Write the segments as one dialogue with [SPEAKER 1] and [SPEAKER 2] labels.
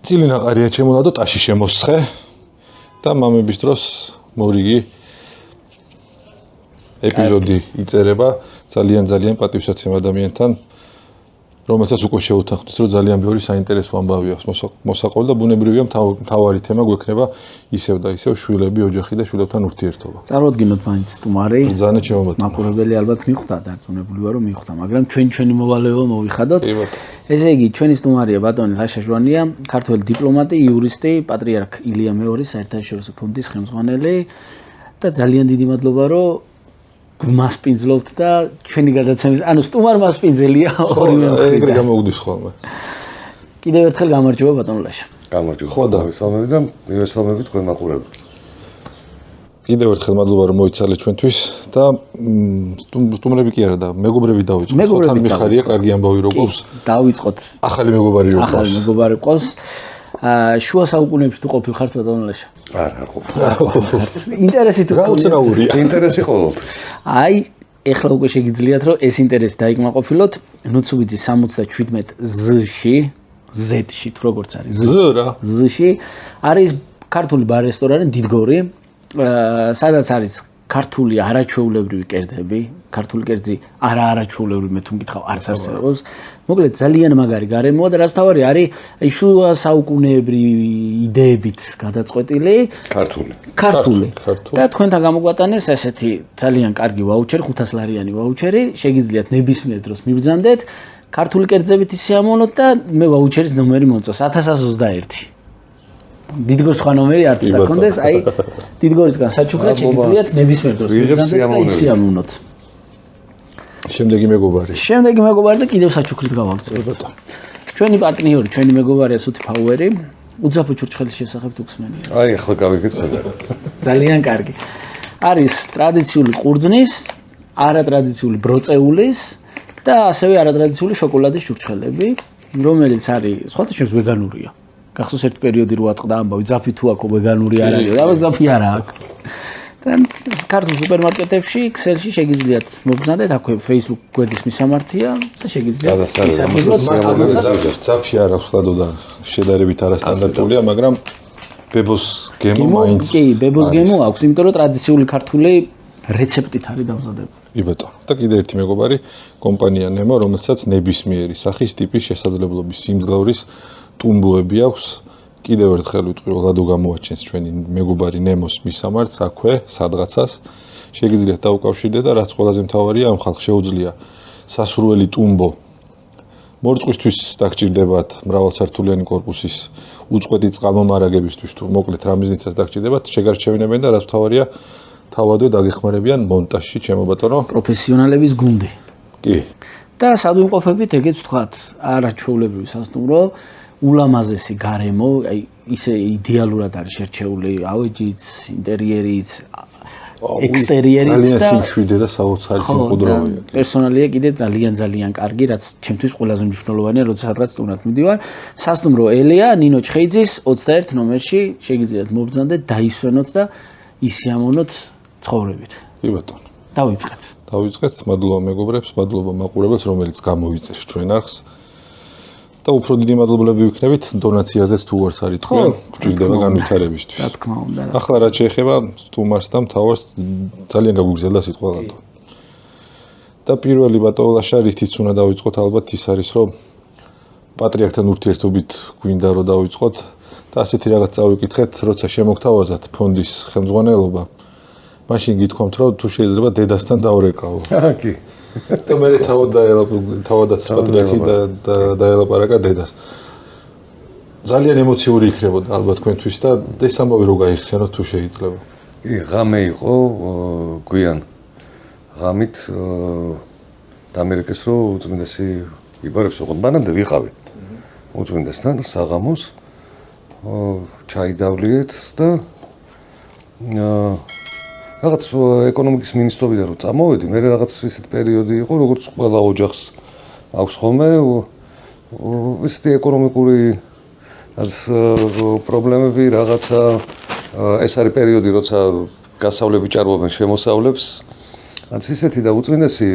[SPEAKER 1] წილინაყარია ჩემოლადო ტაში შემოსხე და მამების დროს მორიგი ეპიზოდი იწერება ძალიან პატივსაცემ ადამიანთან რომელსაც უკვე შეუთანხმდით რომ ძალიან ბევრი საინტერესო ამბავი აქვს მოსაყოლ და ბუნებრივია მთავარი თემა გვექნება ისევ და ისევ შვილები, ოჯახი და შვილებთან ურთიერთობა.
[SPEAKER 2] Წარვადგინოთ მაინც სტუმარი.
[SPEAKER 1] ბრძანა ჩემობატონო.
[SPEAKER 2] მაყურებელი ალბათ მიხვდა, დარწმუნებული ვარ რომ მიხვდა, მაგრამ ჩვენი მოვალეობა მოვიხადოთ. ესე იგი, ჩვენი სტუმარია ბატონი ლაშა ჟვანია, ქართველი დიპლომატი, იურისტი, პატრიარქ ილია მეორის საერთაშორისო ფონდის ხელმძღვანელი და ძალიან დიდი მადლობა რომ გმასპინძლობთ და ჩვენი გადაცემის, ანუ სტუმარ მასპინძელია ორივე მხრიდან.
[SPEAKER 1] ეგრე გამოგდის ხოლმე.
[SPEAKER 2] კიდევ ერთხელ გამარჯობა ბატონ ლაშა.
[SPEAKER 3] გამარჯობა. ხო და ვისალმები და მივესალმები თქვენ მაყურებელს.
[SPEAKER 1] კიდევ ერთხელ მადლობა რომ მოიცალეთ ჩვენთვის და სტუმრები კი არა და მეგობრები დავიწყოთ. თან მიხარია კარგი ამბავი რო გვყავს.
[SPEAKER 2] დავიწყოთ.
[SPEAKER 1] ახალი მეგობარი რო
[SPEAKER 2] გვყავს. ახალი მეგობარი გვყავს. შუა საუკუნეებში თუ ყოფილ ხართ ბატონ ლაშა?
[SPEAKER 3] არა ყოფილი.
[SPEAKER 2] ინტერესი თუ
[SPEAKER 1] რა უცნაურია.
[SPEAKER 3] ინტერესი ყოველთვის.
[SPEAKER 2] აი, ეხლა უკვე შეგიძლიათ რომ ეს ინტერესი დაიკმაყოფილოთ. ნუცუბიძის 77 Z-ში, Z-ში თუ როგორც არის.
[SPEAKER 1] Z რა.
[SPEAKER 2] Z-ში არის ქართული ბარ-რესტორანი დიდგორი, სადაც არის ქართული არაჩვეულებრივი კერძები, ქართული კერძი არაჩვეულებრივი მე თუ მკითხავ არც არსებობს. მოკლედ ძალიან მაგარი გარემოა და რაც თავარი არის აი შუა საუკუნეებრივი იდეებით გადაწყვეტილი ქართული. და თქვენთან გამოგვატანეს ესეთი ძალიან კარგი ვაუჩერი, 500 ლარიანი ვაუჩერი, შეგიძლიათ ნებისმიერ დროს მიბრძანდეთ, ქართული კერძებით ისიამოვნოთ და მე ვაუჩერის ნომერი მომწონს 1121. დიდგორის სხვა ნომერი არც დაგქონდეს, აი დიდგორისგან საჩუქრად შეგიძლიათ ნებისმიერ დროს მიბრძანდეთ და ისიამოვნოთ.
[SPEAKER 1] შემდეგი მეგობარი
[SPEAKER 2] და კიდევ საჩუქრით გავაგრძელებთ. ჩვენი პარტნიორი, ჩვენი მეგობარია სუთი ფაუერი, უძაფო ჩურჩხელის შესახებ თუქსმენია.
[SPEAKER 3] აი ახლა გავიგეთ.
[SPEAKER 2] ძალიან კარგი. არის ტრადიციული ყურძნის, არატრადიციული ბროწეულის და ასევე არატრადიციული შოკოლადის ჩურჩხელები, რომელიც არის სხვათა შორის ვეგანურია. გახსოვს ერთ პერიოდი რო ატყდა ამბავი, ძაფი თუ აქ ვეგანური არ არის, აბა ძაფი არა აქვს. ქართულ სუპერმარკეტებში, Excel-ში შეგიძლიათ მოგზავნოთ, აქვე Facebook გვერდის მისამართია და შეგიძლიათ
[SPEAKER 1] ძაფი არ აქვს ხლადო და შედარებით არასტანდარტულია, მაგრამ ბებოს გემო მაინც
[SPEAKER 2] კი, ბებოს გემო აქვს, იმიტომ რომ ტრადიციული ქართული რეცეპტით არის დამზადებული.
[SPEAKER 1] კი ბატონო. და კიდევ ერთი მეგობარი, კომპანია ნემო, რომელსაც ნებისმიერი სახის ტიპის შესაძლებლობის სიმძლავრის ტუმბოები აქვს. კიდევ ერთხელ ვიტყვი რომ ლადო გამოაჩენს ჩვენი მეგობარი ნემოს მისამართს აქვე სადღაცას შეგიძლიათ დაუკავშირდეთ და რაც ყველაზე მთავარია ამ ხალხს შეუძლია სასურველი ტუმბო მორწყვისთვის დაგჭირდებათ მრავალსართულიანი კორპუსის უწყვეტი წყალმომარაგებისთვის თუ მოკლედ რამიზნიცაც დაგჭირდებათ შეგარჩევინებენ და რაც მთავარია თავადვე დაგეხმარებიან მონტაჟში ჩემო ბატონო
[SPEAKER 2] პროფესიონალების გუნდი
[SPEAKER 1] კი
[SPEAKER 2] და სადმყოფებით ეგეც ვთქვათ არაჩვეულებრივი სასტუმრო ულამაზესი გარემო, აი ისე იდეალურად არის შერჩეული ავეჯიც, ინტერიერიც, ექსტერიერიც და
[SPEAKER 1] ძალიან სიმშვიდე და საოცარი სიმყუდროვია.
[SPEAKER 2] პერსონალია კიდე ძალიან კარგი, რაც ჩემთვის ყველაზე მნიშვნელოვანია, როდესაც სტუმრად მიდივარ. სასტუმრო ელია, ნინო ჩხეიძის 21 ნომერში შეგიძლიათ მობრძანდეთ, დაისვენოთ და ისიამოვნოთ ცხოვრებით.
[SPEAKER 1] კი ბატონო.
[SPEAKER 2] დავიწყეთ.
[SPEAKER 1] მადლობა მეგობრებს, მადლობა მაყურებელს, რომელიც გამოიწერს ჩვენ არხს. და უფრო დიდი მადლობლები ვიქნებით დონაციაზეც თუ არც არის თქვენ გვჭირდება განვითარებისთვის.
[SPEAKER 2] რა თქმა უნდა.
[SPEAKER 1] ახლა რაც შეეხება სტუმარს და მთავარს ძალიან გაგვიგზელდა სიტყვა ლადო. და პირველი ბატონო ლაშა რითიც უნდა დავიწყოთ ალბათ ის არის რომ პატრიარქთან ურთიერთობით გვინდა რომ დავიწყოთ და ასეთი რაღაც წავიკითხეთ როცა შემოგთავაზათ ფონდის ხელმძღვანელობა მაშინ გითქვამთ რომ თუ შეიძლება დედასთან დავრეკავო.
[SPEAKER 3] კი.
[SPEAKER 1] და მე თავადაც პატრიარქი და დაელაპარაკა დედას. ძალიან ემოციური იქნებოდა ალბათ თქვენთვის და ეს ამბავი რო გაიხსენოთ თუ შეიძლება.
[SPEAKER 3] კი, ღამე იყო გვიან ღამით ამერიკის რო უწმინდესი იბარებს ოღონდ მანამდე ვიყავი. უწმინდესთან საღამოს ჩაიდავლიეთ და რაღაც ეკონომიკის მინისტრობიდან რო წამოვედი, მე რაღაც ისეთ პერიოდი იყო, როგორც ყველა ოჯახს აქვს ხოლმე, ისეთი ეკონომიკური პრობლემები, რაღაცა ეს არის პერიოდი, როცა გასავლები ჭარბობენ შემოსავლებს. რაც ისეთი და უწმინდესი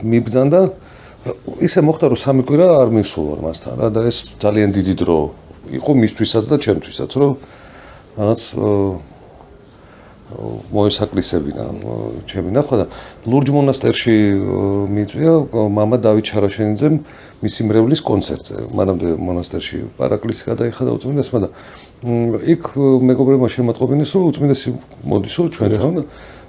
[SPEAKER 3] მიბრძანდა, ისე მოხდა, რომ 3 კვირა არ მივსულვარ მასთან რა და ეს ძალიან დიდი დრო იყო მისთვისაც და ჩემთვისაც, რომ რაღაც მოესაკლისებინა ჩემი ნახვა და ლურჯ მონასტერში მიწვია მამა დავით ჩარაშენიძემ მისი მრევლის კონცერტზე. მანამდე მონასტერში პარაკლისი გადაიხადა უწმინდესმა და იქ მეგობრებმა შემატყობინეს, რომ უწმინდესი მოდისო ჩვენთან და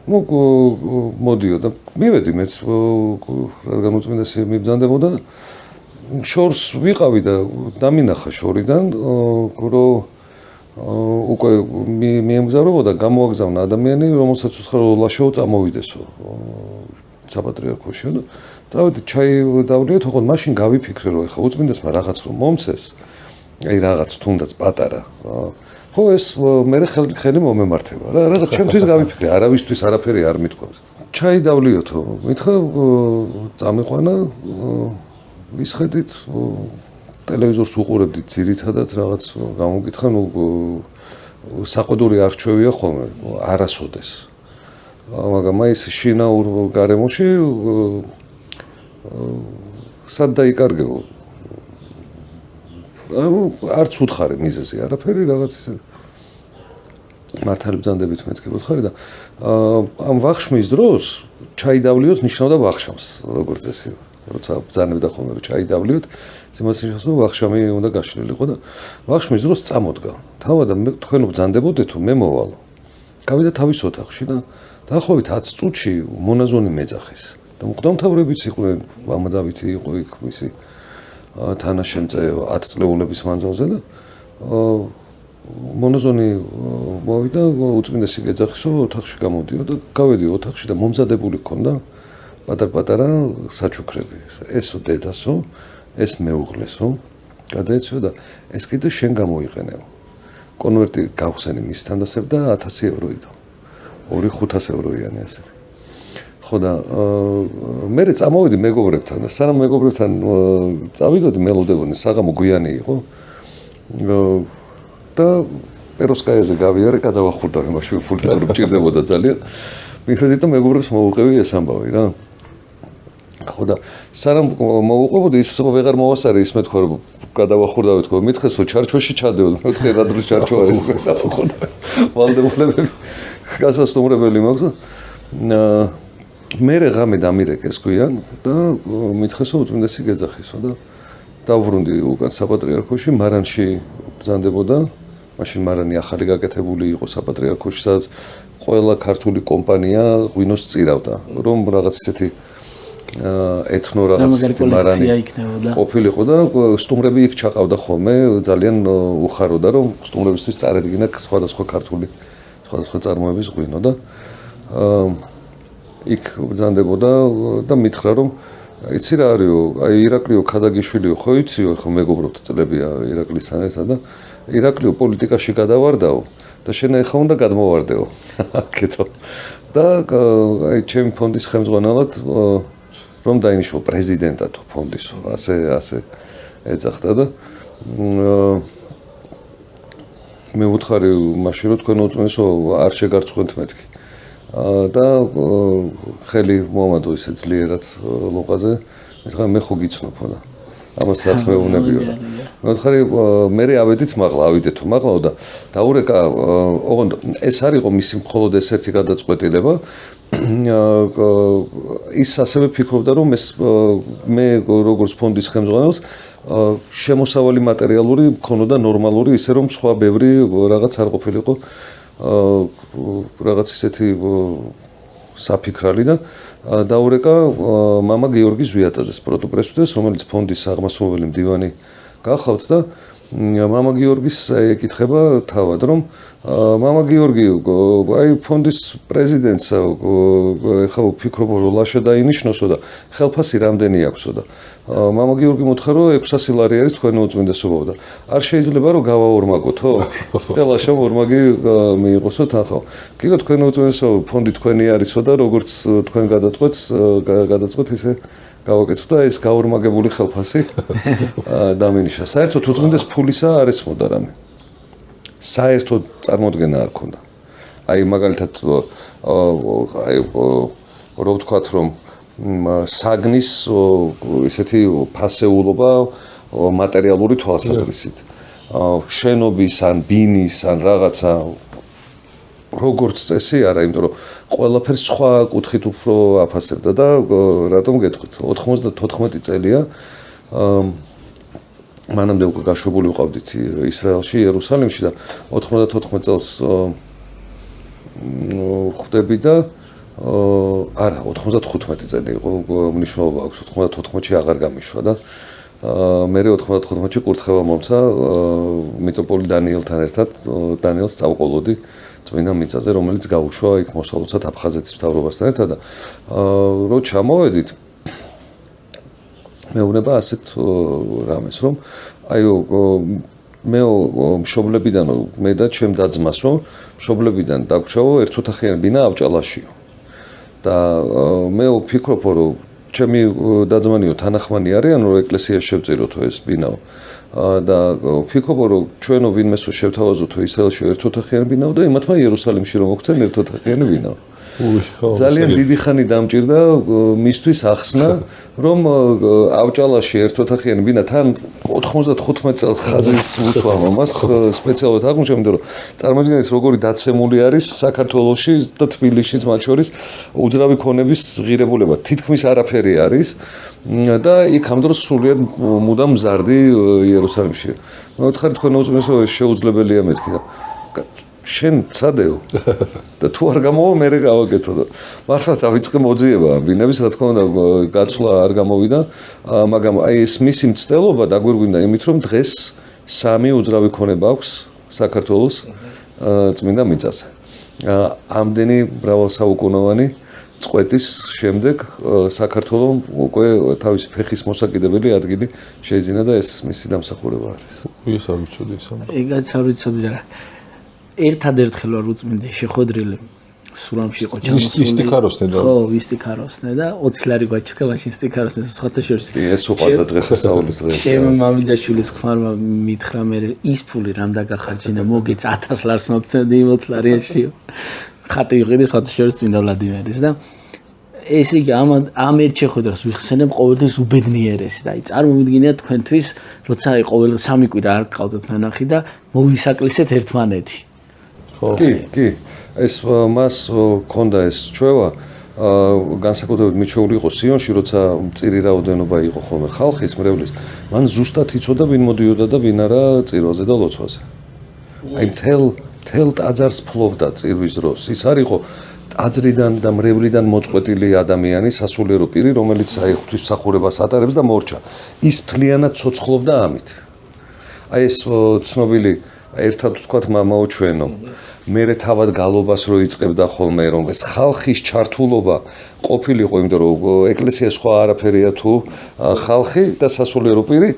[SPEAKER 3] მოდიო და მივედი მეც რადგან უწმინდესი მიბრძანდებოდა და შორს ვიყავი და დამინახა შორიდან რომ უკვე მიემგზავრებოდა გამოაგზავნა ადამიანი რომელსაც უთხრა რომ ლაშო წამოვიდესო საპატრიარქოში და წავედი ჩაი დავლიოთ ოღონდ მაშინ გავიფიქრე რომ ეხა უწმინდესმა რაღაც რომ მომცეს აი რაღაც თუნდაც პატარა ხო ეს მე ხელი მომემართება რა რაღაც ჩემთვის გავიფიქრე არავისთვის არაფერი არ მithქვამს ჩაი დავლიოთო მითხრა წამიყვანა ვისხედით ტელევიზორს უყურებდით ძირითადად რაღაც გამოგითხრა საყდური არჩევია ხოლმე არასოდეს მაგრამ აი ეს შინაურ გარემოში სად დაიკარგებო არც უთხარი მიზეზი არაფერი რაღაც ისე მართალი ბრძანდებით მეთქი უთხარი და ამ ვახშმის დროს ჩაიდავლიოთ ნიშნავდა ვახშამს როგორც წესი როცა ბრძანებდა ხოლმე რომ ჩაიდავლიოთ იმას ნიშნავს რომ ვახშამი უნდა გაშლილიყო და ვახშმის დროს წამოდგა თავად თქვენ ბრძანდებოდეთ თუ მე მოვალ გავიდა თავის ოთახში და დაახლოებით 10 წუთში მონაზონი მეძახეს და მკვდამთავრებიც იყვნენ მამა დავითი იყო იქ მისი თანაშემწე 10 წლეულების მანძილზე და მონაზონი მოვიდა უწმინდესი გეძახისო ოთახში გამოდიო და გავედი ოთახში და მომზადებული ჰქონდა პატარ-პატარა საჩუქრები ესო დედასო ეს მეუღლესო გადაეცვა და ეს კიდე შენ გამოიყენეო კონვერტი გავხსენი მის თანდასებ და 1000 ევრო იდო 2-500 ევროიანი ასე ხო და მე წამოვედი მეგობრებთან და სანამ მეგობრებთან წავიდოდი მელოდებოდი საღამო გვიანი იყო და პეროსკაიაზე გავიარე გადავახურდა მაშინ ფულტური მჭირდებოდა ძალიან მიხედით და მეგობრებს მოუყევი ეს ამბავი რა ხო და სანამ მოუყვებოდი ის ვეღარ მოვასწარე ის მეთქვა რომ გადავახურდავით ხო მითხესო ჩარჩოში ჩადეო მეთქე რა დროს ჩარჩო არის ხო და ვალდებულებები გასასტუმრებელი მაქვს მე რამე დამირეკეს გვიან და მითხესო უწმინდესი გეძახისო და დავბრუნდი უკან საპატრიარქოში მარანში ბრძანდებოდა მაშინ მარანი ახალი გაკეთებული იყო საპატრიარქოში სადაც ყველა ქართული კომპანია ღვინოს წირავდა რომ რაღაც ისეთი ეთნო რაღაც მარანი ყოფილიყო და სტუმრები იქ ჩაყავდა ხოლმე ძალიან უხაროდა რომ სტუმრებისთვის წარედგინა სხვადასხვა ქართული სხვადასხვა წარმოების ღვინო და იქ ბრძანდებოდა და მითხრა რომ იცი რა არისო აი ირაკლიო ქადაგიშვილიო ხო იციო ხო მეგობრობთ წლებია ირაკლისთან ერთად და ირაკლიო პოლიტიკაში გადავარდაო და შენ ახლა უნდა გადმოვარდეო კეთო და აი ჩემი ფონდის ხელმძღვანელად რომ დაინიშნო პრეზიდენტად ფონდისო ასე ეძახდა და მე ვუთხარი მაშინ რომ თქვენ უწმენსო არ შეგარცხვენთ მეთქი და ხელი მომადო ისე ძლიერად ლოყაზე მითხრა მე ხო გიცნობო და ამას რაც მეუბნებიო და მე ვუთხარი მე ავედით მაღლა ავიდეთო მაღლა და დაურეკა ოღონდ ეს არისო მისი მხოლოდ ეს ერთი გადაწყვეტილება ის ასევე ფიქრობდა რომ მე როგორც ფონდის ხელმძღვანელს შემოსავალი მატერიალური მქონოდა ნორმალური ისე რომ სხვა ბევრი რაღაც არ ყოფილიყო რაღაც ისეთი საფიქრალი და დაურეკა მამა გიორგი ზვიატაძეს პროტოპრესვიდეს რომელიც ფონდის აღმასრულებელი მდივანი გახავთ და მამა გიორგის ეკითხება თავად რომ მამა გიორგი აი ფონდის პრეზიდენტს ხა ვფიქრობ რომ ლაშა დაინიშნოსო და ხელფასი რამდენი აქვსო და მამა გიორგი მოთხა რომ 600 ლარი არის თქვენი უწმინდესობაო და არ შეიძლება რომ გავაორმაგოთო და ლაშა ორმაგი მიიღოსო თანხო კიგო თქვენი უწმინდესო ფონდი თქვენი არისო და როგორც თქვენ გადაწყვეტ ისე გავაკეთო და ეს გაორმაგებული ხელფასი დამინიშა საერთოდ უწმინდეს ფულისა არ ესმოდა რამე საერთოდ წარმოდგენა არ ქონდა აი მაგალითად აი რო ვთქვათ რომ საგნის ისეთი ფასეულობა მატერიალური თვალსაზრისით შენობის ან ბინის ან რაღაცა როგორც წესი არა, იმიტომ რომ ყველაფერს სხვა კუთხით უფრო აფასებდა და რატომ გეტყვით 94 წელია მანამდე უკვე გაშვებული ვიყავდით ისრაელში, იერუსალიმში და 94 წელს ხვდები და არა 95 წელი იყო მნიშვნელობა აქვს 94-ში აღარ გამიშვა და მე 95-ში კურთხევა მომცა მიტროპოლიტ დანიელთან ერთად დანიელს წავყოლოდი წმინდა მიწაზე რომელიც გაუშვა იქ მოსალოცად აფხაზეთის მთავრობასთან ერთად და რო ჩამოვედით მეუბნება ასეთ რამეს რომ აიო მე მშობლებიდან მე და ჩემ დაძმას რომ მშობლებიდან დაგვრჩავო ერთოთახიანი ბინა ავჭალაშიო და მე ვფიქრობ რომ ჩემი დაძმანიო თანახმანი არიან რომ ეკლესიაში შევწიროთო ეს ბინაო და ვფიქრობ რომ ჩვენო ვინმესო შევთავაზოთო ისრაელში ერთოთახიანი ბინაო და იმათმა იერუსალიმში რომ მოქცენ ერთოთახიანი ბინაო ძალიან დიდი ხანი დამჭირდა მისთვის ახსნა რომ ავჭალაში ერთოთახიანი ბინა თან 95 წელს ხაზის უთვა მამას სპეციალურად აღმოჩნდა იმიტომ რომ წარმოიდგინეთ როგორი დაცემული არის საქართველოში და თბილისშიც მათ შორის უძრავი ქონების ღირებულება თითქმის არაფერი არის და იქ ამ დროს სრულიად მუდამ მზარდი იერუსალიმში მეუთხარი თქვენ უწმენსო შეუძლებელია მეთქი და შენ ცადეო და თუ არ გამოვა მე გავაკეთო და მართლა დავიწყე მოძიება ბინების რა თქმა უნდა გაცვლა არ გამოვიდა მაგრამ აი ეს მისი მცდელობა დაგვირგვინდა იმით რომ დღეს 3 უძრავი ქონება აქვს საქართველოს წმინდა მიწაზე ამდენი მრავალსაუკუნოვანი წყვეტის შემდეგ საქართველოს უკვე თავისი ფეხის მოსაკიდებელი ადგილი შეიძინა და ეს მისი დამსახურება არის
[SPEAKER 1] ის არ ვიცოდი ეს
[SPEAKER 2] ეგაც არ ვიცოდი რა ერთადერთხელ ვარ უწმინდე შეხვედრილი სურამში იყო
[SPEAKER 1] ჩამოსული სტიქაროსნე და
[SPEAKER 2] ხო სტიქაროსნე და 20 ლარი გვაჩქა მაშინ სტიქაროსნე სხვათა შორის
[SPEAKER 3] ეს უყვარდა დღესასწაულის დღეს
[SPEAKER 2] ჩემ მამიდაშვილის ქმარმა მითხრა მე ის ფული რამ დაგახარჯინა მოგეც 1000 ლარს მოგცემდი 20 ლარიაში ხატი იყიდი სხვათა შორის წმინდა ვლადიმერის და ეს იგი ამ ერთ შეხვედრას ვიხსენებ ყოველთვის უბედნიერესი და აი წარმოვიდგინეთ თქვენთვის როცა აი ყოველ 3 კვირა არ გყავდეთ ნანახი და მოვისაკლისეთ ერთმანეთი
[SPEAKER 3] კი ეს მას ქონდა ეს ჩვევა განსაკუთრებით მიჩეული იყო სიონში როცა მწირი რაოდენობა იყო ხოლმე ხალხის მრევლის მან ზუსტად იცოდა ვინ მოდიოდა და ვინ არა წირვაზე და ლოცვაზე აი მთელ ტაძარს ფლობდა წირვის დროს ის არ იყო ტაძრიდან და მრევლიდან მოწყვეტილი ადამიანი სასულიერო პირი რომელიც აი ღვთისმსახურებას ატარებს და მორჩა ის მთლიანად ცოცხლობდა ამით აი ეს ცნობილი ერთად ვთქვათ მამაოჩვენო მერე თავად გალობას რო იწყებდა ხოლმე რომ ეს ხალხის ჩართულობა ყოფილიყო იმიტომ რომ ეკლესია სხვა არაფერია თუ ხალხი და სასულიერო პირი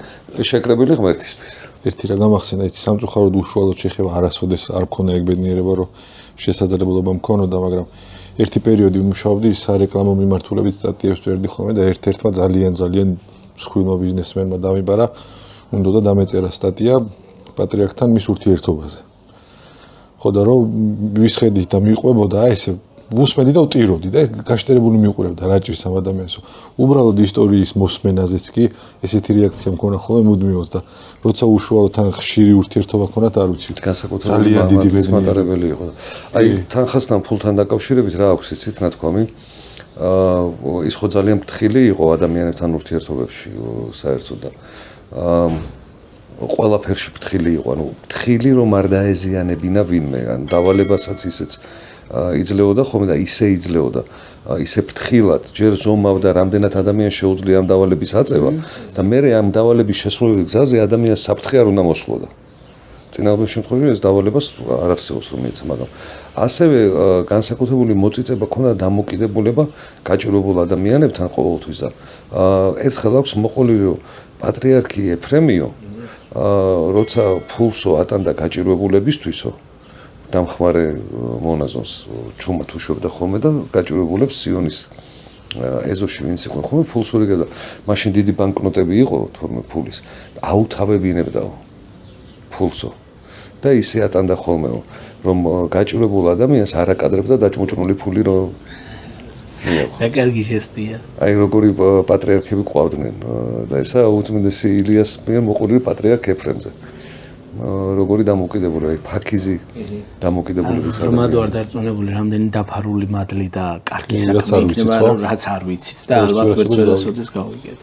[SPEAKER 3] შეკრებილი ღმერთისთვის
[SPEAKER 1] ერთი რა გამახსენდა იცი სამწუხაროდ უშუალოდ შეხება არასოდეს არ მქონდა ეგ ბედნიერება რომ შესაძლებლობა მქონოდა მაგრამ ერთი პერიოდი ვმუშაობდი სარეკლამო მიმართულებით სტატიებს ვწერდი ხოლმე და ერთ-ერთმა ძალიან მსხვილმა ბიზნესმენმა დამიბარა უნდა დამეწერა სტატია პატრიარქთან მის ურთიერთობაზე ხო და რომ ვისხედით და მიყვებოდა ესე ვუსმენდი და ვტიროდი და გაშტერებული მიყურებდა რა ჭირს ამ ადამიანს უბრალოდ ისტორიის მოსმენაზეც კი ესეთი რეაქცია მქონა ხოლმე მუდმივად და როცა უშუალოდ თან ხშირი ურთიერთობა ქონათ არ ვიცი
[SPEAKER 3] განსაკუთრებით დიდი ბედნიერი იყო აი თანხასთან ფულთან დაკავშირებით რა აქვს იცით ნათქვამი ის ხო ძალიან ფრთხილი იყო ადამიანებთან ურთიერთობებში საერთოდ და ყველაფერში ფრთხილი იყო ანუ ფრთხილი რომ არ დაეზიანებინა ვინმე ან დავალებასაც ისეც იძლეოდა ხოლმე და ისე იძლეოდა ისე ფრთხილად ჯერ ზომავდა რამდენად ადამიანს შეუძლია ამ დავალების აწევა და მე ამ დავალების შესრულების გზაზე ადამიანს საფრთხე არ უნდა მოსვლოდა წინააღმდეგ შემთხვევაში ეს დავალებას არ არსებობს რომ ეცა მაგრამ ასევე განსაკუთრებული მოწიწება ქონდა დამოკიდებულება გაჭირვებულ ადამიანებთან ყოველთვის და ერთხელ აქვს მოყოლილი რომ პატრიარქი ეფრემიო როცა ფულსო ატანდა გაჭირვებულებისთვისო დამხმარე მონაზონს ჩუმად უშვებდა ხოლმე და გაჭირვებულებს სიონის ეზოში ვინც იყო ხოლმე ფულს ურიგებდა მაშინ დიდი ბანკნოტები იყო თორმე ფულის აუთავებინებდაო ფულსო და ისე ატანდა ხოლმეო რომ გაჭირვებულ ადამიანს არ აკადრებდა დაჭმუჭნული ფული რომ
[SPEAKER 2] რა კარგი ჟესტია
[SPEAKER 3] აი როგორი პატრიარქები ყვავდნენ და ესა უწმინდესი ილიას მიერ მოყოლილი პატრიარქ ეფრემზე როგორი დამოუკიდებული, ფაქიზი დამოუკიდებლების ადამიანი.
[SPEAKER 2] რომადო არ დარწმუნებული, რამდენი დაფარული მადლი და კარგი საქმე იქნება, რაც არ ვიცით და ალბათ ვერც ვერასოდეს გავიგეთ.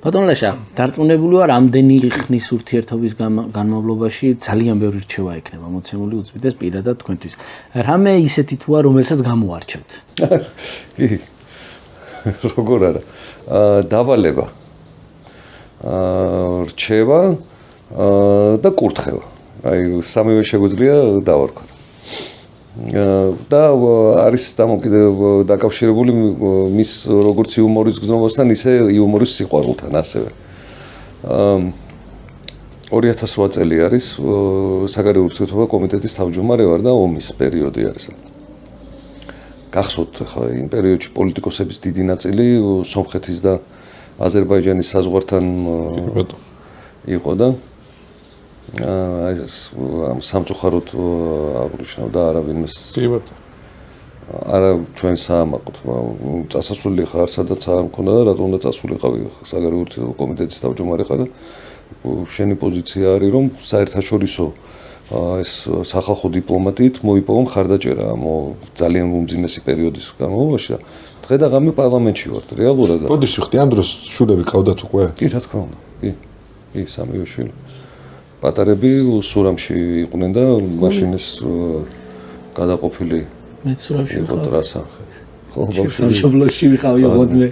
[SPEAKER 2] ბატონ ლაშა, დარწმუნებული ვარ, რამდენი ხნის ურთიერთობის განმავლობაში ძალიან ბევრი რჩევა იქნება მოცემული უძბიდეს პირადად თქვენთვის. რამე ისეთი თუა, რომელსაც გამოარჩევთ?
[SPEAKER 3] კი. როგორ არა. დავალება. რჩევა და კურთხევა. აი სამივე შეგვიძლია დავარქვათ. და არის დაკავშირებული მის როგორც იუმორის გზნობასთან, ისე იუმორის სიყვარულთან ასევე. 2008 წელი არის საგარეო ურთიერთობათა კომიტეტის თავმჯდომარე ვარ და ომის პერიოდი არის. გახსოვთ ხა იმ პერიოდში პოლიტიკოსების დიდი ნაწილი სომხეთის და აზერბაიჯანის საზღვართან იყო და ამ სამწუხაროდ აღნიშნავდა არავინმეს არა ჩვენ საამაყოთ წასასვლელი ხარ სადაც არ მქონდა და რატომ უნდა წასულიყავი საგარეო ურთიერთობათა კომიტეტის თავმჯდომარე ხარ და შენი პოზიცია არის რომ საერთაშორისო ეს სახალხო დიპლომატიით მოიპოვა მხარდაჭერა ამ ძალიან უმძიმესი პერიოდის განმავლობაში და დღე და ღამე პარლამენტში ვართ რეალურად და
[SPEAKER 1] ბოდიში ხდი ამ დროს შულები ყავდათ უკვე?
[SPEAKER 3] კი რა თქმა უნდა კი სამივე შვილი პატარები სურამში იყვნენ და მაშინ ეს გადაყოფილი
[SPEAKER 2] მეც სურამში
[SPEAKER 3] იყო ტრასა
[SPEAKER 2] ხო სამშობლოში ვიყავი ოდნე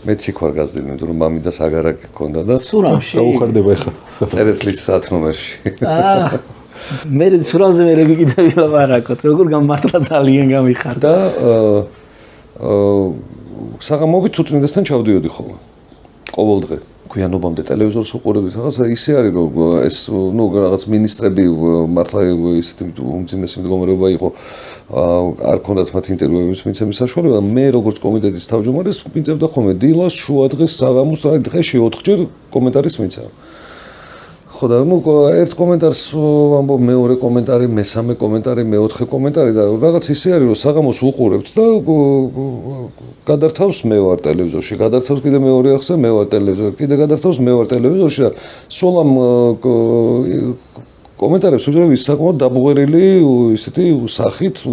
[SPEAKER 3] მეც იქ ვარ გაზრდილი იმიტომ რომ მამი და საგარაკი ჰქონდა და
[SPEAKER 2] სურამში
[SPEAKER 1] გაუხარდება ეხა
[SPEAKER 3] წერეთლის 10 ნომერში
[SPEAKER 2] მე სურამზე მე ვიკიდე ვილაპარაკოთ როგორ გამართლა ძალიან გამიხარდა
[SPEAKER 3] და საღამოობით უწმინდესთან ჩავდიოდი ხოლმე ყოველდღე გვიანობამდე ტელევიზორს უყურებდი რაღაცა ისე არის რომ ეს ნუ რაღაც მინისტრები მართლა ისეთი უმძიმესი მდგომარეობა იყო არ ქონდათ მათ ინტერვიუების მიცემის საშუალება მე როგორც კომიტეტის თავმჯდომარეს მიწევდა ხოლმე დილას შუადღეს საღამოს და დღეში 4-ჯერ კომენტარის მიცემა ხო და ნუ ერთ კომენტარს ვამბობ მეორე კომენტარი მესამე კომენტარი მეოთხე კომენტარი და რაღაც ისე არის რომ საღამოს უყურებთ და გადართავს მე ვარ ტელევიზორში გადართავს კიდე მეორე არხზე მე ვარ ტელევიზორში კიდე გადართავს მე ვარ ტელევიზორში და სულ ამ კომენტარებს უძრავი საკმაოდ დაბღვერილი ისეთი სახით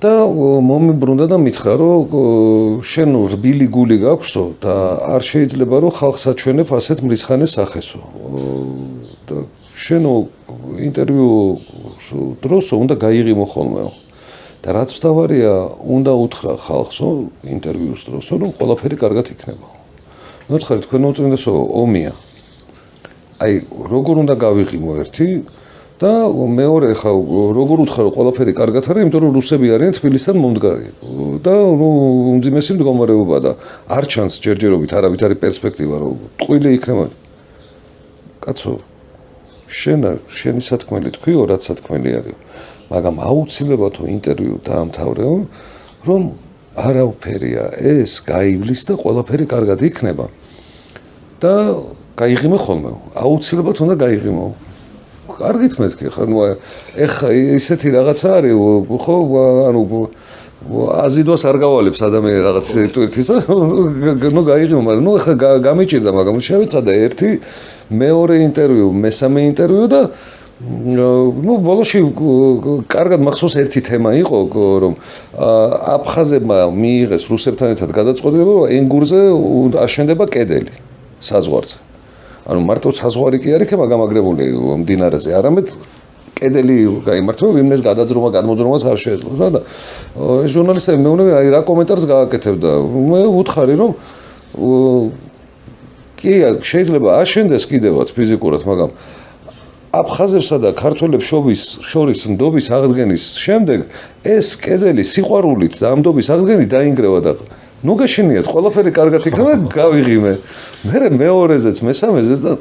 [SPEAKER 3] და მომიბრუნდა და მითხრა რომ შენ რბილი გული გაქვსო და არ შეიძლება რომ ხალხს აჩვენებ ასეთ მრისხანეს სახესო და შენ ინტერვიუ დროსო უნდა გაიღიმო ხოლმეო და რაც მთავარია უნდა უთხრა ხალხსო ინტერვიუს დროსო რომ ყველაფერი კარგად იქნება მოთხარი თქვენ უწმინდესო ომია აი როგორ უნდა გავიღიმო ერთი და მეორე ხა როგორ უთხრა რომ ყველაფერი კარგად არის იმიტომ რომ რუსები არიან თბილისთან მომდგარი და უმძიმესი მდგომარეობა და არ ჩანს ჯერჯერობით არავითარი პერსპექტივა რომ ტყვილი იქნება კაცო შენი სათქმელი თქვიო რაც სათქმელი არის მაგრამ აუცილებლად ინტერვიუ დაამთავრეო რომ არაფერია ეს გაივლის და ყველაფერი კარგად იქნება და გაიღიმე ხოლმე აუცილებლად უნდა გაიღიმო კარგით მეთქი ხა ნუ ეხა ისეთი რაღაცა არის ხო ანუ აზიდვას არ გავალებს ადამიანი რაღაც ტვირთის ნუ გაიღიმო მაგრამ ნუ ეხა გამიჭირდა მაგრამ შევეცადა ერთი მეორე ინტერვიუ მესამე ინტერვიუ და ნუ ბოლოში კარგად მახსოვს ერთი თემა იყო რომ აფხაზებმა მიიღეს რუსებთან ერთად გადაწყვეტილება რომ ენგურზე აშენდება კედელი საზღვარზე ანუ მარტო საზღვარი კი არ იქნება გამაგრებული მდინარეზე, არამედ კედელი გაიმართება, ვინმეს გადაძრომა, გადმოძრომას არ შეეძლო და ეს ჟურნალისტები მეუბნები, აი რა კომენტარს გააკეთებდა. მე ვუთხარი რომ კი შეიძლება აშენდეს კიდევაც ფიზიკურად, მაგრამ აფხაზებსა და ქართველებს შორის ნდობის აღდგენის შემდეგ ეს კედელი სიყვარულით და ამ ნდობის აღდგენით დაინგრევა და ნუ გაშენიათ ყველაფერი კარგად იქნება გავიღიმე მე მეორეზეც მესამეზეც და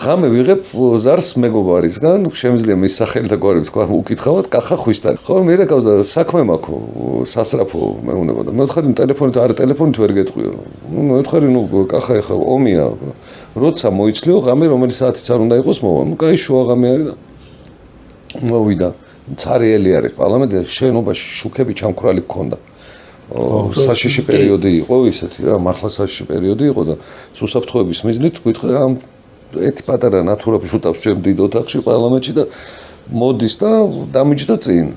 [SPEAKER 3] ღამე ვიღებ ზარს მეგობარისგან შემიძლია მის სახელი და გვარი თქვა უკითხავად კახა ხვისთან ხო მე რეკავს და საქმე მაქვს სასრაფო მეუნება და მე ვთხარი ტელეფონით არა ტელეფონით ვერ გეტყვიო ნუ მე ვთხარი ნუ კახა ეხა ომია როცა მოიცლიო ღამე რომელი საათიც არ უნდა იყოს მოვა ნუ კაი შუა ღამე არის და მოვიდა цаრიელი არის პარლამენტი შენობაში შუქები ჩამქრალი გქონდა საშიში პერიოდი იყო ისეთი რა მართლა საშიში პერიოდი იყო და სუსაფრთხოების მიზნით გითხრა ამ ერთი პატარა ნათურა შუტავს ჩემ დიდ ოთახში პარლამენტში და მოდის და დამიჯდა წინ.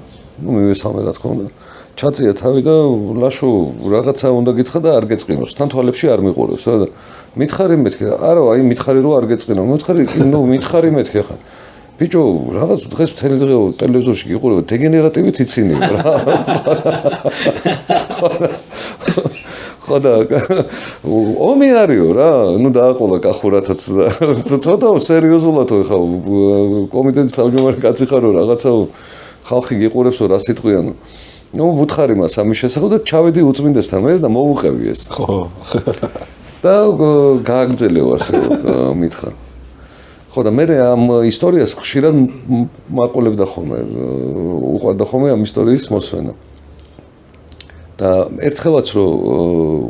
[SPEAKER 3] მივესალმე რა თქმა უნდა. ჩაწია თავი და ლაშო რაღაცა უნდა გითხრა და არ გეწყინოს. თან თვალებში არ მიყურებს რა და მითხარი მეთქე. არა, აი მითხარი რომ არ გეწყინო. მითხარი მეთქე ხა. ბიჭო, რაღაც დღეს მთელი დღე ტელევიზორში გიყურებ, დეგენერატივით იცინიო რა. ხოდა ომი არისო რა, ნუ დააყოლა კახურათაც და ცოტა სერიოზულად ხა კომიტეტის თავმჯდომარე კაცი ხარო რაღაცაო ხალხი გიყურებსო რა სიტყვიანო. ნუ ვუთხარი მას ამის შესახებ და ჩავედი უწმინდესთან მე და მოვუყევი ეს.
[SPEAKER 1] ხო.
[SPEAKER 3] და გააგრძელეო ასე მითხრა. ხო და მე ამ ისტორიას ხშირად მაყოლებდა ხოლმე, უყვარდა ხოლმე ამ ისტორიის მოსვენა. და ერთხელაც რომ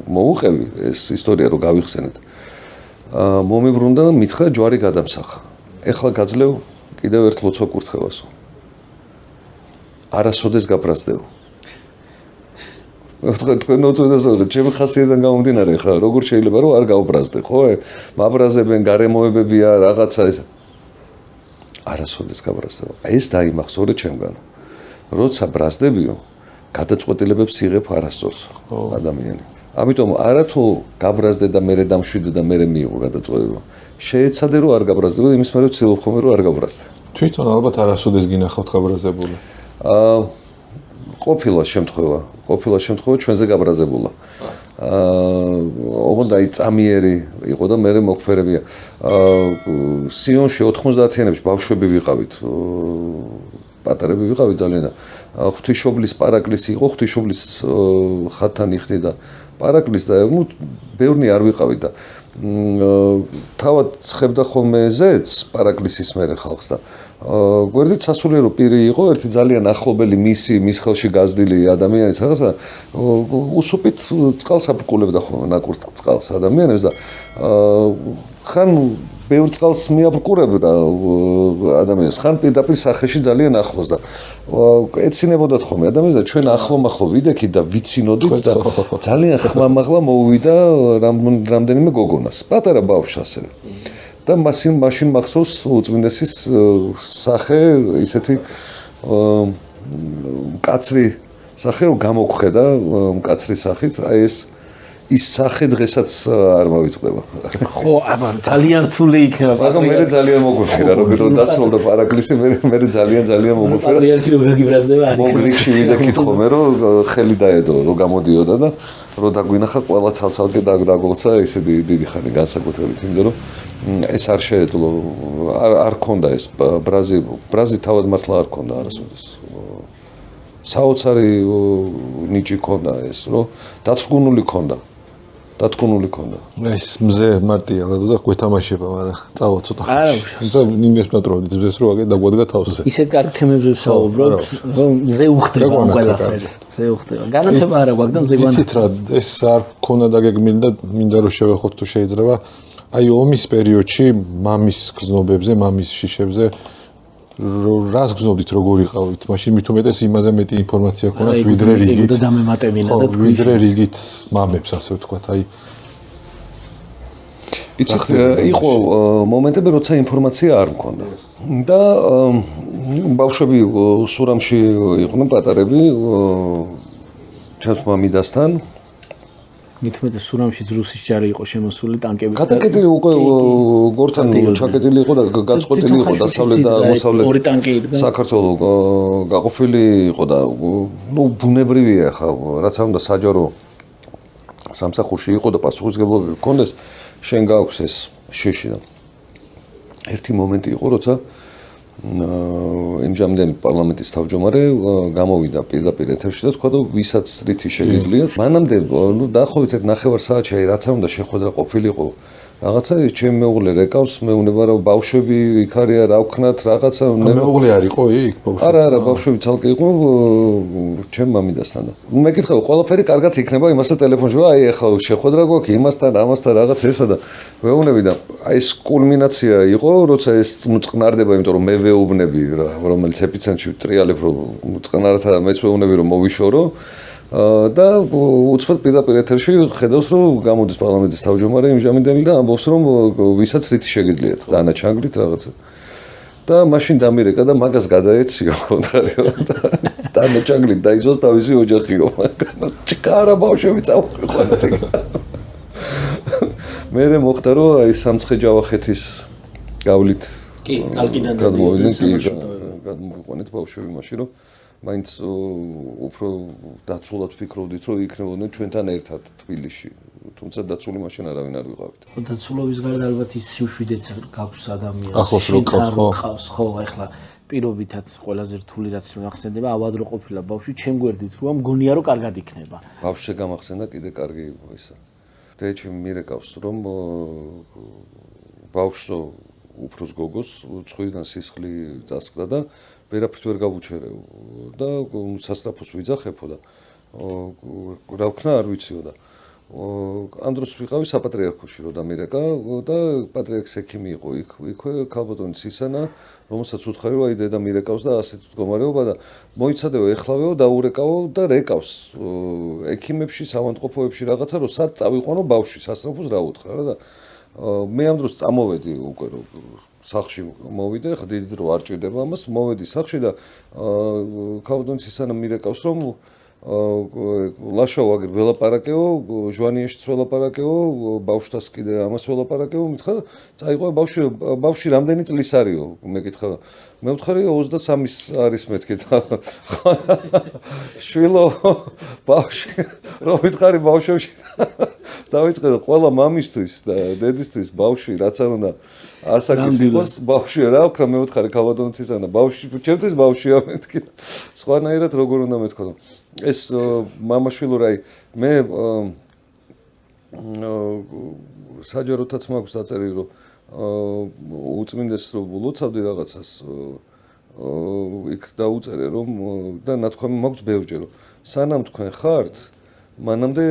[SPEAKER 3] მოუყევი ეს ისტორია რომ გავიხსენეთ. მომიბრუნდა და მითხრა ჯვარი გადამსახა. ეხლა გაძლევ კიდევ ერთ ლოცვა კურთხევასო. არასოდეს გაბრაზდეო. თქვენ უწოდესო ჩემი ხასიათიდან გამომდინარე ხა როგორ შეიძლება რომ არ გავბრაზდე ხო მაბრაზებენ გარემოებებია რაღაცა ეს არასოდეს გაბრაზდეო ეს დაიმახსოვრე ჩემგან როცა ბრაზდებიო გადაწყვეტილებებს იღებ არასწორს ადამიანი ამიტომ არათუ გაბრაზდე და მერე დამშვიდე და მერე მიიღო გადაწყვეტილება შეეცადე რომ არ გაბრაზდე იმის მერე ვცდილობ ხოლმე რომ არ გაბრაზდე
[SPEAKER 1] თვითონ ალბათ არასოდეს გინახავთ გაბრაზებული
[SPEAKER 3] ყოფილა შემთხვევა ჩვენზე გაბრაზებულა. ოღონდ აი წამიერი იყო და მე მოგფერებია. სიონში 90-იანებში ბავშვები ვიყავით. პატარები ვიყავით ძალიან. ღვთისმშობლის პარაკლისი იყო, ღვთისმშობლის ხატთან იხდი და პარაკლის და ნუ ბევრნი არ ვიყავით და თავად ცხებდა ხოლმე ზეც პარაკლისის მერე ხალხს და გვერდით სასულიერო პირი იყო ერთი ძალიან ახლობელი მის ხელში გაზრდილი ადამიანის რაღაცა უსუპით წყალს აფრკულებდა ხოლმე ნაკურთ წყალს ადამიანებს და ხან ბევრ წყალს მიაფრკურებდა ადამიანს ხან პირდაპირ სახეში ძალიან ახლოს და ეცინებოდათ ხოლმე ადამიანს და ჩვენ ახლო ვიდექით და ვიცინოდით და ძალიან ხმამაღლა მოუვიდა რამდენიმე გოგონას პატარა ბავშვს ასევე და მაშინ მახსოვს უწმინდესის სახე ისეთი მკაცრი სახე რომ გამოგხედა მკაცრი სახით აი ეს ის სახე დღესაც არ მოვიწყდება.
[SPEAKER 2] ხო, აბა ძალიან რთული იქნება.
[SPEAKER 3] მაგრამ მე ძალიან მოგვიფერა, რომ დასრულდა პარაკლისი, მე ძალიან მოგვიფერა.
[SPEAKER 2] პატრიარქი რომ გაგიბრაზდება არის.
[SPEAKER 3] მოგრიქში ვიდექით ხოლმე, რომ ხელი დაედო, რომ გამოდიოდა და რომ დაგვინახა ყველა ცალ-ცალკე დაგოლცა ესე დიდი ხანი განსაკუთრებით, იმიტომ რომ ეს არ შეეძლო, არ ქონდა ეს ბრაზი თავად მართლა არ ქონდა არასოდეს. საოცარი ნიჭი ქონდა ეს, რომ დათრგუნული ქონდა.
[SPEAKER 1] ეს მზე მარტია და გვეთამაშება, მაგრამ წავა ცოტა. არა, ნინდეს პატრონით მზეს რო აგე დაგვადგა თავზე.
[SPEAKER 2] ისეთ კარგ თემებზე ვსაუბრობთ, რომ მზე უხდება ყველაფერს. მზე უხდება. განათება არა გვაქვს და მზე გვანათება.
[SPEAKER 1] იცით რა, ეს არ ქონდა დაგეგმილი და მინდა რომ შევეხოთ თუ შეიძლება. აი ომის პერიოდში მამის გზნობებზე, მამის შიშებზე რას გზნობდით როგორ იყავით? მაშინ მით უმეტეს იმაზე მეტი ინფორმაცია ქონდათ ვიდრე რიგით.
[SPEAKER 2] და დამემატებინა და თქვი.
[SPEAKER 1] ვიდრე რიგით მამებს ასე ვთქვათ, აი
[SPEAKER 3] იცით, იყო მომენტები, როცა ინფორმაცია არ მქონდა. და ბავშვები სურამში იყვნენ პატარები, ჩემს მამიდასთან.
[SPEAKER 2] მithumetes სურამშიც რუსის ჯარი იყო შემოსული ტანკები.
[SPEAKER 3] გადაკეტილი უკვე გორთან ჩაკეტილი იყო და გაწყვეტილი იყო დასავლეთ და აღმოსავლეთ
[SPEAKER 2] ორი ტანკი იდგა.
[SPEAKER 3] საქართველოს გაყოფილი იყო და ნუ ბუნებრივია ხა რაც არ უნდა საჯარო სამსახურში იყო და პასუხისმგებლობა ჰქონდეს შენ გაქვს ეს შეში და ერთი მომენტი იყო როცა იმჟამდნენ პარლამენტის თავმჯდომარე გამოვიდა პირდაპირ ეთერში და თქვა და ვისაც რითი შეგიძლიათ მანამდე ნუ დაახლოებით 9 საათში აი რაც არ უნდა შეხვედრა ყოფილიყო რაღაცა ჩემ მეუღლე რეკავს მეუნება რომ ბავშვები იქ არიან რა ვქნათ რაღაცა
[SPEAKER 1] მეუღლე არ იყო იქ ბავშვი
[SPEAKER 3] არა ბავშვები ცალკე იყო ჩემ მამიდასთან მე კითხავ ყველაფერი კარგად იქნება იმასთან ტელეფონში აი ახლა შეხვედრა გვაქვს იმასთან ამასთან რაღაც ესა და მეუნები და აი ეს კულმინაცია იყო როცა ეს მწყნარდება იმიტომ რომ მე ვეუბნები რომელიც ეპიცენტრში ტრიალებ რომ მწყნართა მეც ვეუბნები რომ მოვიშორო და უცბად პირდაპირ ეთერში ხედავს რომ გამოდის პარლამენტის თავმჯდომარე იმჟამინდელი და ამბობს რომ ვისაც რითი შეგიძლიათ დანა ჩანგრით რაღაცა და მაშინ დამირეკა და მაგას გადაეციო ხოთარიო და ჩანგრით დაიზოს თავისი ოჯახიო მაგრამ ჭკარა ბავშვები წავყვანეთ მე მოხდა რომ აი სამცხე ჯავახეთის გავლით
[SPEAKER 2] კი წალკიდან
[SPEAKER 3] გადმოვიყვანეთ ბავშვები მაშინ რომ მაინც უფრო დაცულად ფიქრობდით რომ იქნებოდნენ ჩვენთან ერთად თბილისში თუმცა დაცული მაშინ არავინ არ ვიყავით
[SPEAKER 2] დაცულობის გარდა ალბათ ის სიუშვიდეც გაქვს ადამიანს
[SPEAKER 1] ახლოს რო
[SPEAKER 2] ყავს ხო ახლა პირობითად ყველაზე რთული რაც მახსენდება ავად რო ყოფილა ბავშვი ჩემ გვერდით რომ მგონია რომ კარგად იქნება
[SPEAKER 3] ბავშვზე გამახსენდა კიდე კარგი ისა დეჩი მირეკავს რომ ბავშვო უფროს გოგოს წხვიდან სისხლი წასკდა და ვერაფრით ვერ გავუჩერეო და სასწრაფოს ვიძახებო და რა ვქნა არ ვიციო და ამ დროს ვიყავი საპატრიარქოში რომ დამირეკა და პატრიარქს ექიმი იყო იქვე ქალბატონი ცისანა რომელსაც უთხარი რომ აი დედა მირეკავს და ასეთ მდგომარეობა და მოიცადეო ეხლავეო დაურეკაო და რეკავს ექიმებში ავადმყოფოებში რაღაცა რომ სად წავიყვანო ბავშვი სასწრაფოს რა უთხრა რა და მე ამ დროს წამოვედი უკვე რომ სახში მოვიდე ხა დიდი დრო არ ჭირდება ამას მოვედი სახში და ქალბატონი ცისანა მირეკავს რომ ლაშაო აგერ ველაპარაკეო ჟვანიეშიც ველაპარაკეო ბავშვთას კიდე ამას ველაპარაკეო მითხრა წაიყვე ბავშვი რამდენი წლის არისო მე კითხა მე ვთხარი 23-ის არის მეთქი და შვილო ბავშვი რომ ვითხარი ბავშვებში დავიწყე ყველა მამისთვის და დედისთვის ბავშვი რაც არ უნდა ასაკის იყოს ბავშვი რა ვქრა მე ვთხარი ქალბატონი ცისანა ბავშვი ჩემთვის ბავშვია მეთქი სხვანაირად როგორ უნდა მეთქო ეს მამაშვილო რაი მე საჯაროთაც მაქვს დაწერილი რომ უწმინდეს რომ ვლოცავდი რაღაცას იქ დაუწერე რომ და ნათქვამი მაქვს ბევრჯერ რომ სანამ თქვენ ხართ მანამდე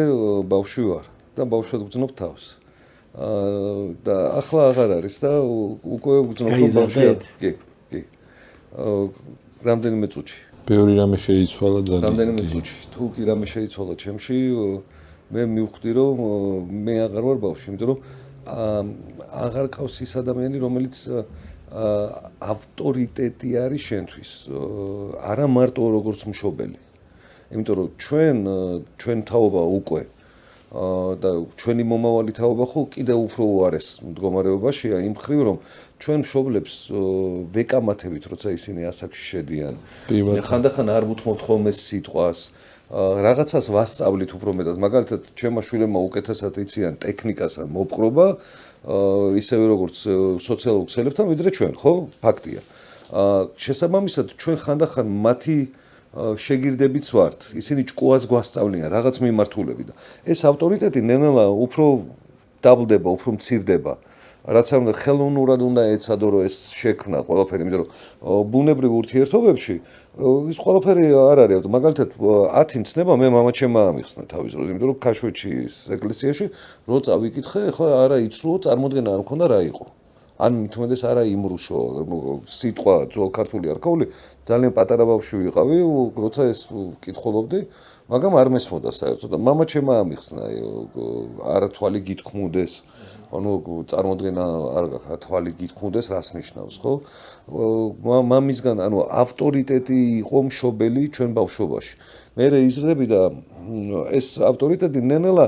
[SPEAKER 3] ბავშვი ვარ და ბავშვად ვგრძნობ თავს და ახლა აღარ არის და უკვე ვგრძნობ ბავშვია კი რამდენიმე წუთში
[SPEAKER 1] ბევრი რამე შეიცვალა ძალიან
[SPEAKER 3] რამდენიმე წუთში თუ კი რამე შეიცვალა ჩემში მე მივხვდი რომ მე აღარ ვარ ბავშვი იმიტომ რომ აღარ ყავს ის ადამიანი რომელიც ავტორიტეტი არის შენთვის არა მარტო როგორც მშობელი იმიტომ რომ ჩვენ თაობა უკვე და ჩვენი მომავალი თაობა ხო კიდე უფრო უარეს მდგომარეობაშია იმ მხრივ რომ ჩვენ მშობლებს ვეკამათებით როცა ისინი ასაკში შედიან ხანდახან არ ვუთმობთ ხოლმე სიტყვას რაღაცას ვასწავლით უფრო მეტად მაგალითად ჩემმა შვილებმა უკეთესად იციან ტექნიკას ან მოპყრობა ისევე როგორც სოციალურ ქსელებთან ვიდრე ჩვენ ხო ფაქტია შესაბამისად ჩვენ ხანდახან მათი შეგირდებიც ვართ ისინი ჭკუას გვასწავლიან რაღაც მიმართულებით და ეს ავტორიტეტი ნელა უფრო დაბლდება უფრო მცირდება რაც არ უნდა ხელოვნურად უნდა ეცადო რომ ეს შექმნა ყველაფერი იმიტომ რომ ბუნებრივ ურთიერთობებში ის ყველაფერი არ არის მაგალითად 10 მცნება მე მამაჩემმა ამიხსნა თავის დროს იმიტომ რომ ქაშვეთში ეკლესიაში რო წავიკითხე ახლა არა იცლო წარმოდგენა არ მქონდა რა იყო ან მithumedes არა იმრუშო სიტყვა ძველ ქართული არქაული ძალიან პატარა ბავშვი ვიყავი როცა ეს ვკითხულობდი მაგრამ არ მესმოდა საერთოდ და მამაჩემმა ამიხსნა არა თვალი გითქმუდეს ანუ წარმოდგენა არ გაქვს თვალი გითქმუდეს რას ნიშნავს ხო მამისგან ანუ ავტორიტეტი იყო მშობელი ჩვენ ბავშვობაში მე იზრდები და ეს ავტორიტეტი ნელა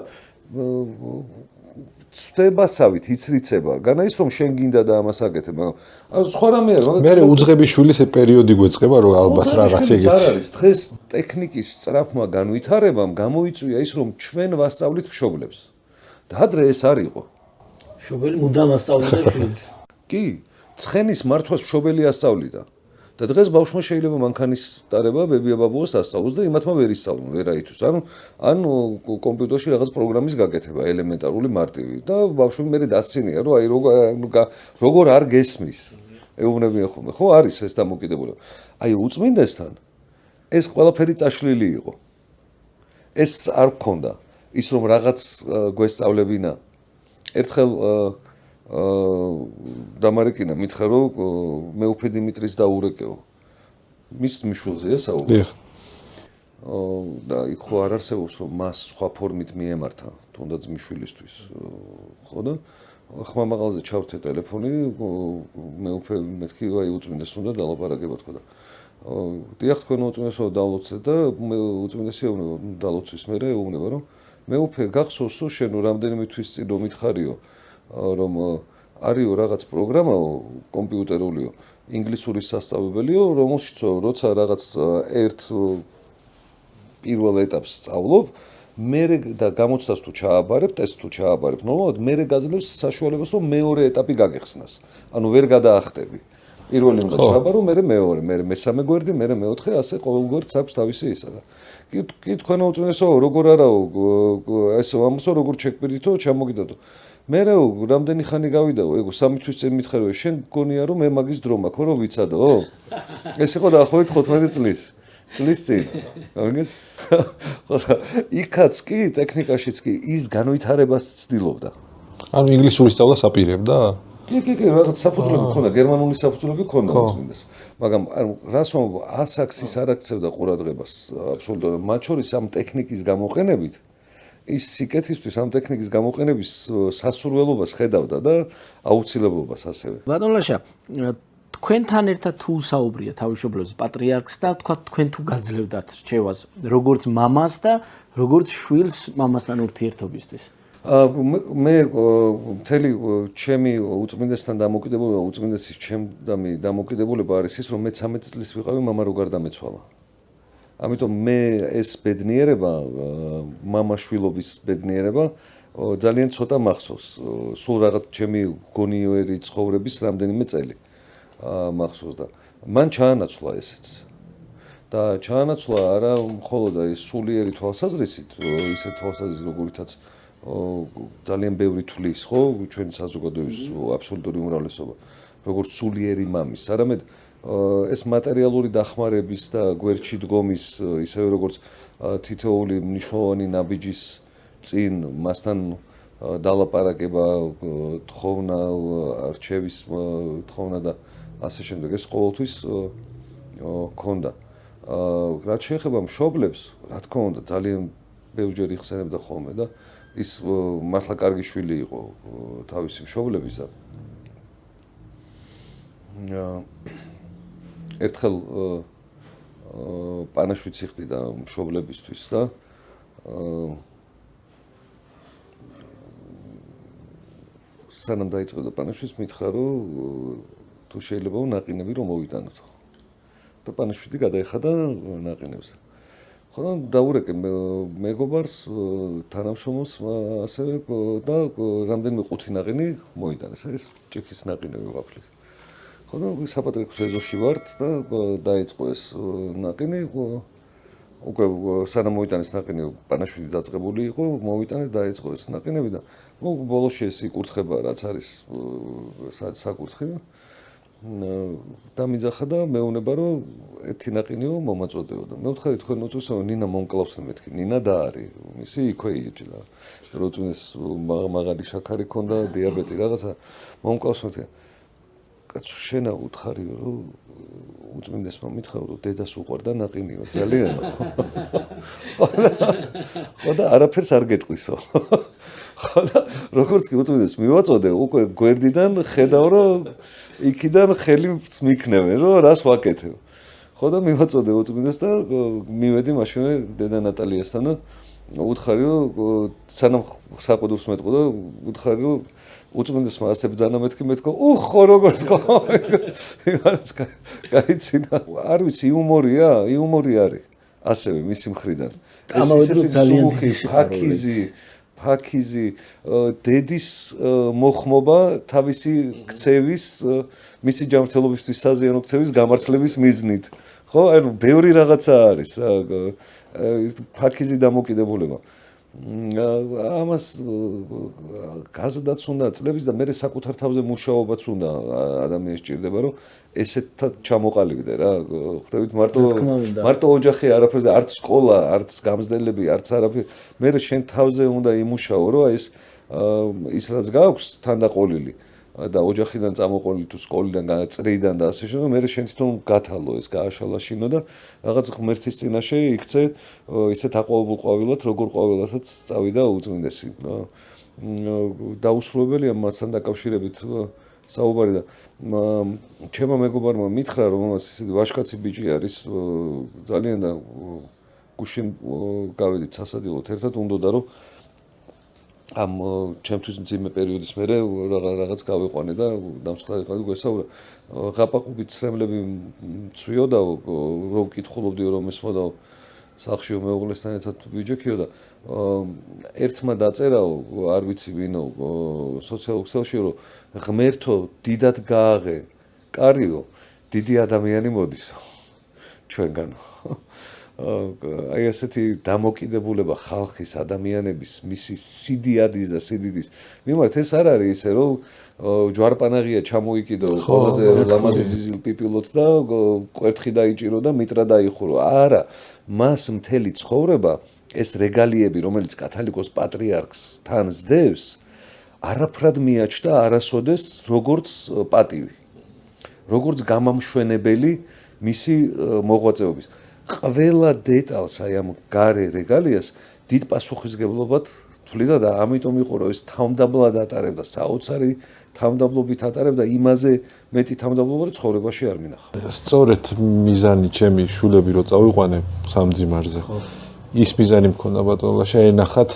[SPEAKER 3] ცდებასავით იცრიცება განა ის რომ შენ გინდა და ამას აკეთებ მაგრამ სხვა რამე არ
[SPEAKER 1] მე უძღები შვილის პერიოდი გვეწყება რომ ალბათ რაღაც ეგეთი
[SPEAKER 3] არ არის დღეს ტექნიკის სწრაფმა განვითარებამ გამოიწვია ის რომ ჩვენ ვასწავლით მშობლებს და ადრე ეს არ იყო
[SPEAKER 2] მშობელი მუდამ ასწავლიდა შვილს
[SPEAKER 3] კი ცხენის მართვას მშობელი ასწავლიდა და დღეს ბავშვმა შეიძლება მანქანის დარება ბებია-ბაბუას ასწავლოს და იმათმა ვერ ისწავლონ ვერაითუს ანუ კომპიუტერში რაღაც პროგრამის გაკეთება ელემენტარული მარტივი და ბავშვი მე დაცინია რომ აი როგორ არ გესმის ეუბნებიან ხოლმე ხო არის ეს დამოკიდებულება აი უწმინდესთან ეს ყველაფერი წაშლილი იყო ეს არ გქონდა ის რომ რაღაც გვესწავლებინა ერთხელ დამარეკინა მითხრა რომ მე უფე დიმიტრის დაურეკეო მის მიშულზეა საუბარი და იქ ხო არ არსებობს რომ მას სხვა ფორმით მიემართა თუნდაც მიშვილისთვის ხო და ხმამაღალზე ჩავრთე ტელეფონი მეთქი აი უწმინდეს უნდა დალაპარაკებოთ ხო და დიახ თქვენ უწმინდესო დავლოცეთ და მე უწმინდესი ეუბნება დალოცვის მერე ეუბნება რომ მეუფე გახსოვსო შენ რამდენიმე თვის წინ რომ მითხარიო რომ არისო რაღაც პროგრამაო კომპიუტერულიო ინგლისური სასწავლებელიო რომელშიცო როცა რაღაც ერთ პირველ ეტაპს სწავლობ მე და გამოცდას თუ ჩააბარებ ტესტს თუ ჩააბარებ ნორმალურად მე გაძლევს საშუალებას რომ მეორე ეტაპი გაგეხსნას ანუ ვერ გადაახტები პირველი უნდა ჩააბარო მე მეორე მე მესამე გვერდი მე მეოთხე ასე ყოველ გვერდს აქვს თავისი ისა და კი თქვენ უწმინდესო როგორ არაო ესე ამასო როგორ ჩეკპირითო ჩამოგიდოდო მე რამდენი ხანი გავიდაო ეგ 3 თვის წინ მითხარო შენ გონია რომ მე მაგის დრო მაქვს ხო რომ ვიცადო ეს იყო დაახლოებით 15 წლის წინ აგეთ ხო იქაც კი ტექნიკაშიც კი ის განვითარებას ცდილობდა
[SPEAKER 1] ანუ ინგლისური სწავლა საპირებდა
[SPEAKER 3] კი რაღაც საფუძვლები ქონდა გერმანული საფუძვლები ქონდა უწმინდეს მაგრამ რას ვამბობ ასაქსის არ აქცევდა ყურადღებას აბსოლუტურად მათ შორის ამ ტექნიკის გამოყენებით ის სიკეთისთვის ამ ტექნიკის გამოყენების სასურველობას ხედავდა და აუცილებლობას ასევე
[SPEAKER 2] ბატონ ლაშა თქვენთან ერთად თუ საუბრია თავისუფლების პატრიარქს და თქვა თქვენ თუ გაძლევდათ რჩევას როგორც მამას და როგორც შვილს მამასთან ურთიერთობისთვის
[SPEAKER 3] მე მთელი ჩემი უწმინდესთან დამოკიდებულება უწმინდესის ჩემი დამოკიდებულება არის ის რომ მე 13 წლის ვიყავი მამა რო გარდამეცვალა ამიტომ მე ეს ბედნიერება მამაშვილობის ბედნიერება ძალიან ცოტა მახსოვს სულ რაღაც ჩემი გონიერი ცხოვრების რამდენიმე წელი მახსოვს და მან ჩაანაცვლა ესეც და ჩაანაცვლა არა მხოლოდ ეს სულიერი თვალსაზრისით ისე თვალსაზრისით როგორითაც ძალიან ბევრი თვლის ხო ჩვენი საზოგადოების აბსოლუტური უმრავლესობა როგორც სულიერი მამის არამედ ეს მატერიალური დახმარების და გვერდში დგომის ისევე როგორც თითოეული მნიშვნელოვანი ნაბიჯის წინ მასთან დალაპარაკება თხოვნა არჩევის თხოვნა და ასე შემდეგ ეს ყოველთვის ქონდა რაც შეეხება მშობლებს რა თქმა უნდა ძალიან ბევრჯერ იხსენებდა ხოლმე და ის მართლა კარგი შვილი იყო თავისი მშობლების და ერთხელ პანაშვიდს იხდიდა მშობლებისთვის და სანამ დაიწყებდა პანაშვიდს მითხრა რომ თუ შეიძლება ნაყინები რომ მოვიტანოთ და პანაშვიდი გადაეხადა ნაყინებს ხო და დაურეკე მეგობარს თანამშრომელს ასევე და რამდენიმე ყუთი ნაყინი მოიტანეს ეს ჭიქის ნაყინები ვაფლის ხო და საპატრიარქოს ეზოში ვართ და დაიწყო ეს ნაყინი უკვე სანამ მოიტანეს ნაყინი პანაშვიდი დაწყებული იყო მოვიტანე დაიწყო ეს ნაყინები და ბოლოში ეს იკურთხება რაც არის საკურთხი დამიძახა და მეუბნება რომ ერთი ნაყინიო მომაწოდეო და მე ვთხარი თქვენ უწესო ნინა მომკლავს მეთქი ნინა და არის ისი იქვე იჯდა როწუნეს მაღალი შაქარი ქონდა დიაბეტი რაღაცა მომკლავს მეთქი კაცო შენა უთხარიო რომ უწმინდესმა მითხრა რომ დედას უყვარდა ნაყინიო ძალიან ხო და არაფერს არ გეტყვისო ხო და როგორც კი უწმინდეს მივაწოდე უკვე გვერდიდან ხედავ რომ იქიდან ხელი მიქნევენ რომ რას ვაკეთებ ხო და მივაწოდე უწმინდეს და მივედი მაშინვე დედა ნატალიასთან და უთხარი რომ სანამ საყდურს მეტყო და უთხარი რომ უწმინდესმა ასე ბძანა მეთქი მეთქო ხო როგორც ხო იმანაც გაიცინა არ ვიცი იუმორი არის ასევე მისი მხრიდან ეს ისეთი სულუხი ფაქიზი დედის მოხმობა თავისი ქცევის მისი ჯანმრთელობისთვის საზიანო ქცევის გამართლების მიზნით ხო ანუ ბევრი რაღაცა არის ფაქიზი დამოკიდებულება ამას გაზდაც უნდა წლების და მე საკუთარ თავზე მუშაობაც უნდა ადამიანს ჭირდება რომ ესეთად ჩამოყალიბდე რა ხვდებით მარტო ოჯახი არაფერზე არც სკოლა არც გამზრდელები არც არაფერი მე შენ თავზე უნდა იმუშაო რომ ეს რაც გაქვს თანდაყოლილი და ოჯახიდან წამოყოლილი თუ სკოლიდან წრიდან და ასე შემდეგ, მე შენ თვითონ გათალო ეს გააშალაშინო და რაღაც ღმერთის წინაშე იქცე ისეთ აყვავებულ ყვავილად, როგორ ყვავილადაც წავიდა უწმინდესი. დაუსრულებელია მასთან დაკავშირებით საუბარი და ჩემო მეგობარმა მითხრა, რომ ისეთი ვაჟკაცი ბიჭი არის ძალიან და გუშინ გავედით სასადილოთ ერთად, უნდოდა რომ ამ ჩემთვის მძიმე პერიოდის მერე რაღაც გავიყვანე და დამსხლელი გვესაურა. ღაპაყობით ცრემლები მცვიოდა, რო ვკითხულობდიო რომ ესმოდაო სახშიო მეუღლესთან ერთად ვიჯექიო და ერთმა დაწერაო, არ ვიცი ვინო, სოციალურ ქსელში, რომ ღმერთო დიდად გააღე, კარიო, დიდი ადამიანი მოდისო ჩვენგანო. აი ასეთი დამოკიდებულება ხალხის, ადამიანების, მისი სიდიადის და სიდიდის მიმართ ეს არ არის ისე რომ ჯვარპანაღია ჩამოიკიდო ყველაზე ლამაზი ზიზილ პიპილოთ და კვერთხი დაიჭირო და მიტრა დაიხურო. არა, მას მთელი ცხოვრება ეს რეგალიები, რომელიც კათოლიკოს პატრიარქს თან სდევს, არაფრად მიაჩნდა არასოდეს როგორც პატივი, როგორც გამამშვენებელი მისი მოღვაწეობის. ყველა დეტალს აი ამ გარე რეგალიას დიდ პასუხისგებლობად თვლიდა და ამიტომ იყო რომ ეს თავმდაბლად ატარებდა, საოცარი თავმდაბლობით ატარებდა, იმაზე მეტი თავმდაბლობა რომ ცხოვრებაში არ მინახავ.
[SPEAKER 1] სწორედ მიზანი ჩემი შულები რო წავიყვანე სამძიმარზე. ის მიზანი მქონდა ბატონლაშა ენახათ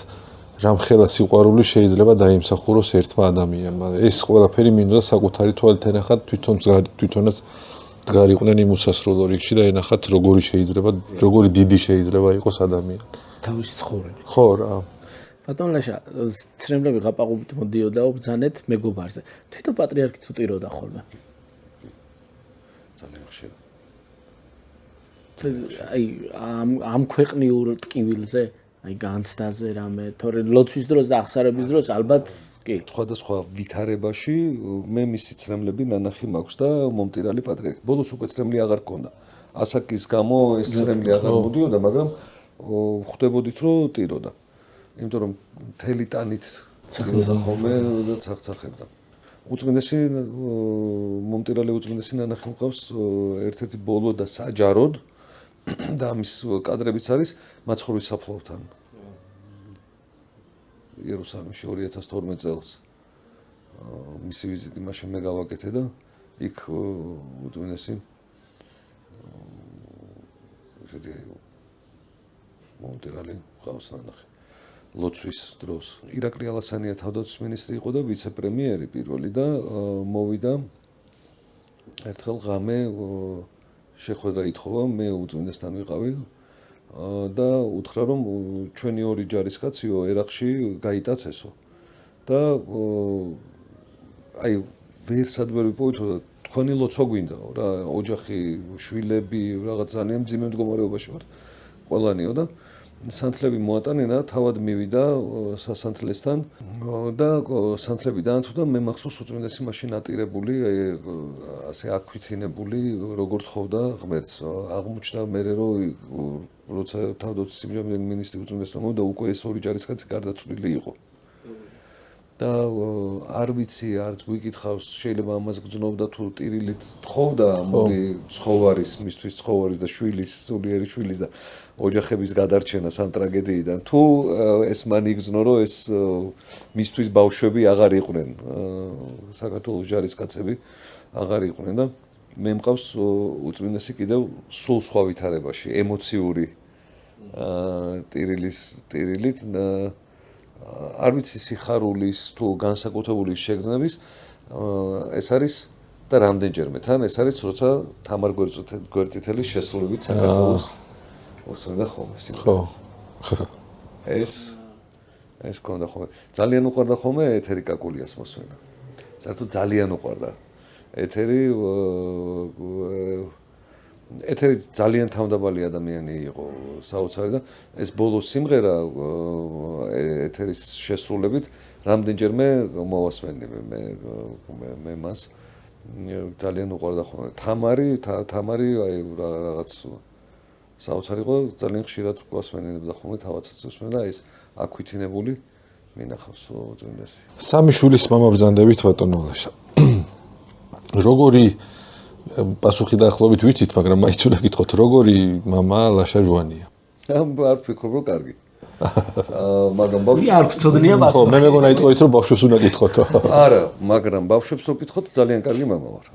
[SPEAKER 1] რამხელა სიყვარული შეიძლება დაიმსახუროს ერთმა ადამიანმა. ეს ყველაფერი მინდოდა საკუთარი თვალით ენახათ თვითონაც დგარიყვნენ იმ უსასრულო რიგში და ენახათ როგორი დიდი შეიძლება იყოს ადამიანი.
[SPEAKER 2] თავისი ცხოვრება.
[SPEAKER 1] ხო რა.
[SPEAKER 2] ბატონლაშა, ცრემლები ღაპაყობით მოდიოდაო ბრძანეთ მეგობარზე. თვითონ პატრიარქი თუ ტიროდა ხოლმე.
[SPEAKER 3] ძალიან ხშირად.
[SPEAKER 2] აი ამ ქვეყნიურ ტკივილზე, აი განცდაზე რამე, თორე ლოცვის დროს და აღსარების დროს ალბათ კი.
[SPEAKER 3] სხვადასხვა ვითარებაში მე მისი ცრემლები ნანახი მაქვს და მომტირალი პატრიარქი. ბოლოს უკვე ცრემლი აღარ გქონდა. ასაკის გამო ეს ცრემლი აღარ მოდიოდა, მაგრამ ხვდებოდით რომ ტიროდა. იმიტომ რომ მთელი ტანით ტიროდა ხოლმე და ცახცახებდა. უწმინდესი მომტირალი უწმინდესი ნანახი მყავს ერთ-ერთი ბოლო და საჯაროდ და ამის კადრებიც არის მაცხოვრის საფლავთან. იერუსალიმში 2012 წელს მისი ვიზიტი მაშინ მე გავაკეთე და იქ უწმინდესი ესეთი მომტირალი მყავს ნანახი. ლოცვის დროს ირაკლი ალასანია თავდაცვის მინისტრი იყო და ვიცე-პრემიერი პირველი და მოვიდა ერთხელ ღამე შეხვედრა ითხოვა, მე უწმინდესთან ვიყავი და უთხრა რომ ჩვენი ორი ჯარისკაციო ერაყში გაიტაცესო და აი ვერსად ვერ ვიპოვითო და თქვენი ლოცვა გვინდაო რა, ოჯახი, შვილები, რაღაც ძალიან მძიმე მდგომარეობაში ვარ ყველანიო და სანთლები მოატანენა, თავად მივიდა სასანთლესთან და სანთლები დაანთო და მე მახსოვს უწმინდესი მაშინ ატირებული, ასე აქვithინებული, როგორ თხოვდა ღმერთს. აღმოჩნდა მერე რომ როცა თავდაცვის სიმჟავე მინისტრი უწმინდესთან მოვიდა, უკვე ეს ორი ჯარისკაცი გარდაცვლილი იყო. და არ ვიცი, არც გვიკითხავს, შეიძლება ამას გძნობდა თუ ტირილით თხოვდა მოდი ცხოვარის, მისთვის ცხოვარის და შვილის, სულიერი შვილის და ოჯახების გადარჩენას ამ ტრაგედიიდან. თუ ეს მან იგრძნო, რომ ეს მისთვის ბავშვები აღარ იყვნენ, საქართველოს ჯარისკაცები აღარ იყვნენ და მე მყავს უწმინდესი კიდევ სულ სხვა ვითარებაში, ემოციური ტირილით არ ვიცი სიხარულის თუ განსაკუთრებული შეგრძნების ეს არის და რამდენჯერმე თან ეს არის როცა თამარ გვერდწითელის შესრულებით საქართველოს მოსვენდა ხოლმე სიმღერას. ეს კონდა ხოლმე ძალიან უყვარდა ხოლმე ეთერი კაკულიას მოსვენა. საერთოდ ძალიან უყვარდა ეთერი ძალიან თავმდაბალი ადამიანი იყო საოცარი და ეს ბოლო სიმღერა ეთერის შესრულებით რამდენჯერმე მოვასმენდი მე მას ძალიან უყვარდა ხოლმე. თამარი აი რაღაც საოცარი იყო, ძალიან ხშირად გვასმენინებდა ხოლმე თავაცაც უსმენდა და ეს აქვithინებული მინახავს უწმინდესი.
[SPEAKER 1] სამი შვილის მამა ბრძანდებით ბატონო ლაშა. როგორი პასუხი დაახლოებით ვიცით, მაგრამ მაინც უნდა გითხოთ, როგორი მამა ლაშა ჟვანია?
[SPEAKER 3] არ ვფიქრობ, რომ კარგი. მაგრამ ბავშვი
[SPEAKER 2] არ ვწოდნია
[SPEAKER 1] ხო,
[SPEAKER 2] პასუხი.
[SPEAKER 1] მე მეგონა იტყვით, რომ ბავშვებს უნდა გითხოთო.
[SPEAKER 3] არა, მაგრამ ბავშვებს რო გითხოთ, ძალიან კარგი მამა ვარ.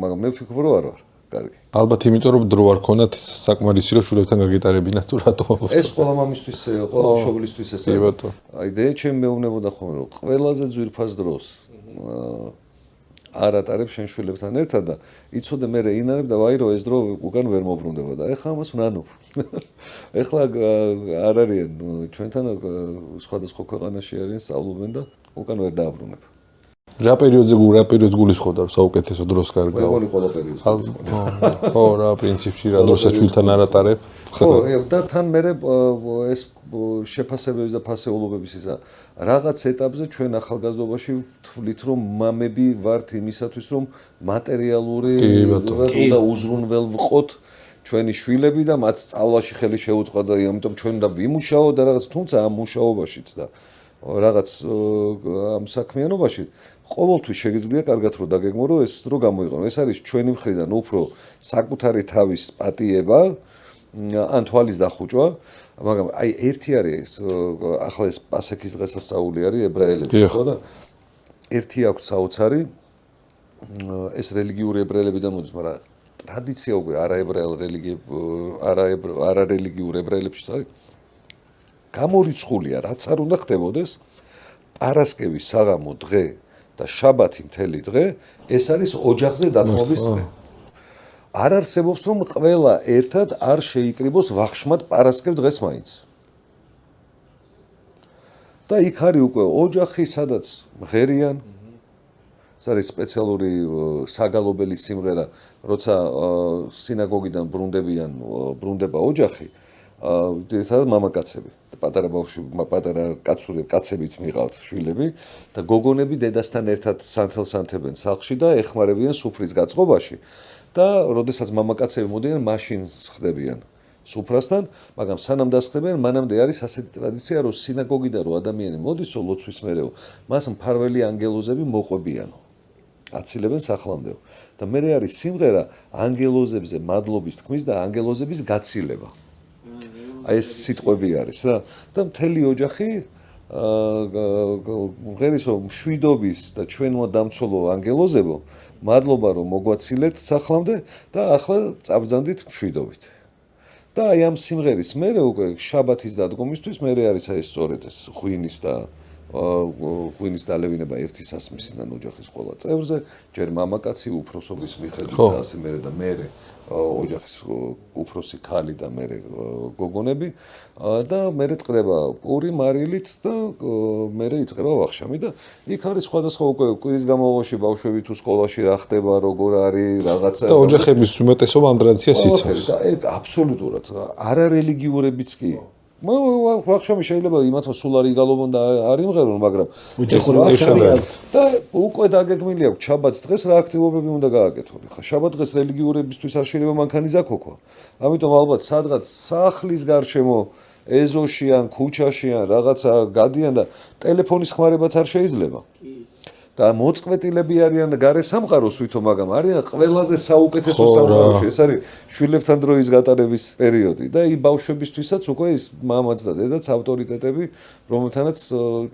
[SPEAKER 3] მაგრამ მე ვფიქრობ, რომ არ ვარ კარგი.
[SPEAKER 1] ალბათ იმიტომ, რომ დრო არ ქონათ საკმარისი, რომ შვილებთან გაგეტარებინათ თუ რატო?
[SPEAKER 3] ეს ყველა მამისთვის, ყველა მშობლისთვის ესაა.
[SPEAKER 1] კი ბატონო.
[SPEAKER 3] აი და ჩემ მეუბნებოდა ხოლმე, რომ ყველაზე ძვირფას დროს არ ატარებ შენ შვილებთან ერთად და იცოდე მე რეინარებ და ვაი რომ ეს დრო უკან ვერ მოbrunდება და ეხლა ამას ვნანობ. ეხლა არ არიან ჩვენთან სხვადასხვა ქვეყანაში არიან სწავლობენ და უკან ვერ დააბრუნებ.
[SPEAKER 1] რა პერიოდს გულისხმობდა რომ საუკეთესო დროს კარგავ?
[SPEAKER 3] მეგონი ყველა პერიოდს.
[SPEAKER 1] ხო, რა პრინციპში რა დროსაც შვილთან არ ატარებ.
[SPEAKER 3] ხო, და თან მე ეს შეფასებების და ფასეულობების ისა რაღაც ეტაპზე ჩვენ ახალგაზრდობაში ვთვლით რომ მამები ვართ იმისათვის რომ მატერიალური და უზრუნველ ვყოთ ჩვენი შვილები და მათ სწავლაში ხელი შეუწყვა და ამიტომ ჩვენ უნდა ვიმუშაო და რაღაც თუმცა ამ მუშაობაშიც და რაღაც ამ საქმიანობაში ყოველთვის შეგიძლია კარგად რომ დაგეგმო რომ ეს რო გამოიყენო ეს არის ჩვენი მხრიდან უფრო საკუთარი თავის პატიება ან თვალის დახუჭვა მაგრამ აი ერთი არის ახლა ეს პასექის დღესასწაული არის ებრაელებში ხო და ერთი აქვს საოცარი ეს რელიგიური ებრაელებიდან მოდის მაგრამ ტრადიცია უკვე არარელიგიურ ებრაელებშიც არის გამორიცხულია რაც არ უნდა ხდებოდეს პარასკევის საღამო დღე და შაბათი მთელი დღე ეს არის ოჯახზე დათმობის დღე არ არსებობს რომ ყველა ერთად არ შეიკრიბოს ვახშმად პარასკევ დღეს მაინც და იქ არის უკვე ოჯახი სადაც მღერიან ეს არის სპეციალური საგალობელი სიმღერა როცა სინაგოგიდან ბრუნდება ოჯახი ძირითადად მამაკაცები პატარა ბავშვი პატარა კაცებიც მიყავთ შვილები და გოგონები დედასთან ერთად სანთელსანთებენ სახლში და ეხმარებიან სუფრის გაწყობაში და როდესაც მამაკაცები მოდიან მაშინ ხდებიან სუფრასთან მაგრამ სანამ დასხდებიან მანამდე არის ასეთი ტრადიცია რომ სინაგოგიდან რო ადამიანი მოდისო ლოცვის მერეო მას მფარველი ანგელოზები მოყვებიანო აცილებენ სახლამდეო და მე არის სიმღერა ანგელოზებზე მადლობის თქმის და ანგელოზების გაცილება აი ეს სიტყვები არის რა და მთელი ოჯახი მღერის რომ მშვიდობის და ჩვენმა დამცველო ანგელოზებო მადლობა რომ მოგვაცილეთ სახლამდე და ახლა წაბრძანდით მშვიდობით და აი ამ სიმღერის მერე უკვე შაბათის დადგომისთვის მერე არის აი სწორედ ეს ღვინის დალევინება ერთი სასმისიდან ოჯახის ყველა წევრზე ჯერ მამაკაცი უფროსობის მიხედვით და ასე მერე და მერე ოჯახის უფროსი ქალი და მერე გოგონები და მერე წყდება პური მარილით და მერე იწყება ვახშამი და იქ არის სხვადასხვა უკვე კვირის განმავლობაში ბავშვები თუ სკოლაში რა ხდება როგორ არის რაღაცა
[SPEAKER 1] და ოჯახების უმეტესობა ამ ტრადიციას იცავს
[SPEAKER 3] და აბსოლუტურად არარელიგიურებიც კი ვახშამი შეიძლება იმათო სულ არ იგალობონ და არ იმღერონ მაგრამ და უკვე დაგეგმილი აქვს შაბათ დღეს რა აქტივობები უნდა გააკეთონ ხა შაბათ დღეს რელიგიურებისთვის არ შეიძლება მანქანის აკოქვა ამიტომ ალბათ სადღაც სახლის გარშემო ეზოში ან ქუჩაში ან რაღაცა გადიან და ტელეფონის ხმარებაც არ შეიძლება და მოწყვეტილები არიან გარე სამყაროს ვითომ მაგრამ არიან ყველაზე საუკეთესო სამყაროში ეს არის შვილებთან დროის გატარების პერიოდი და ის ბავშვებისთვისაც უკვე ის მამაც და დედაც ავტორიტეტები რომელთანაც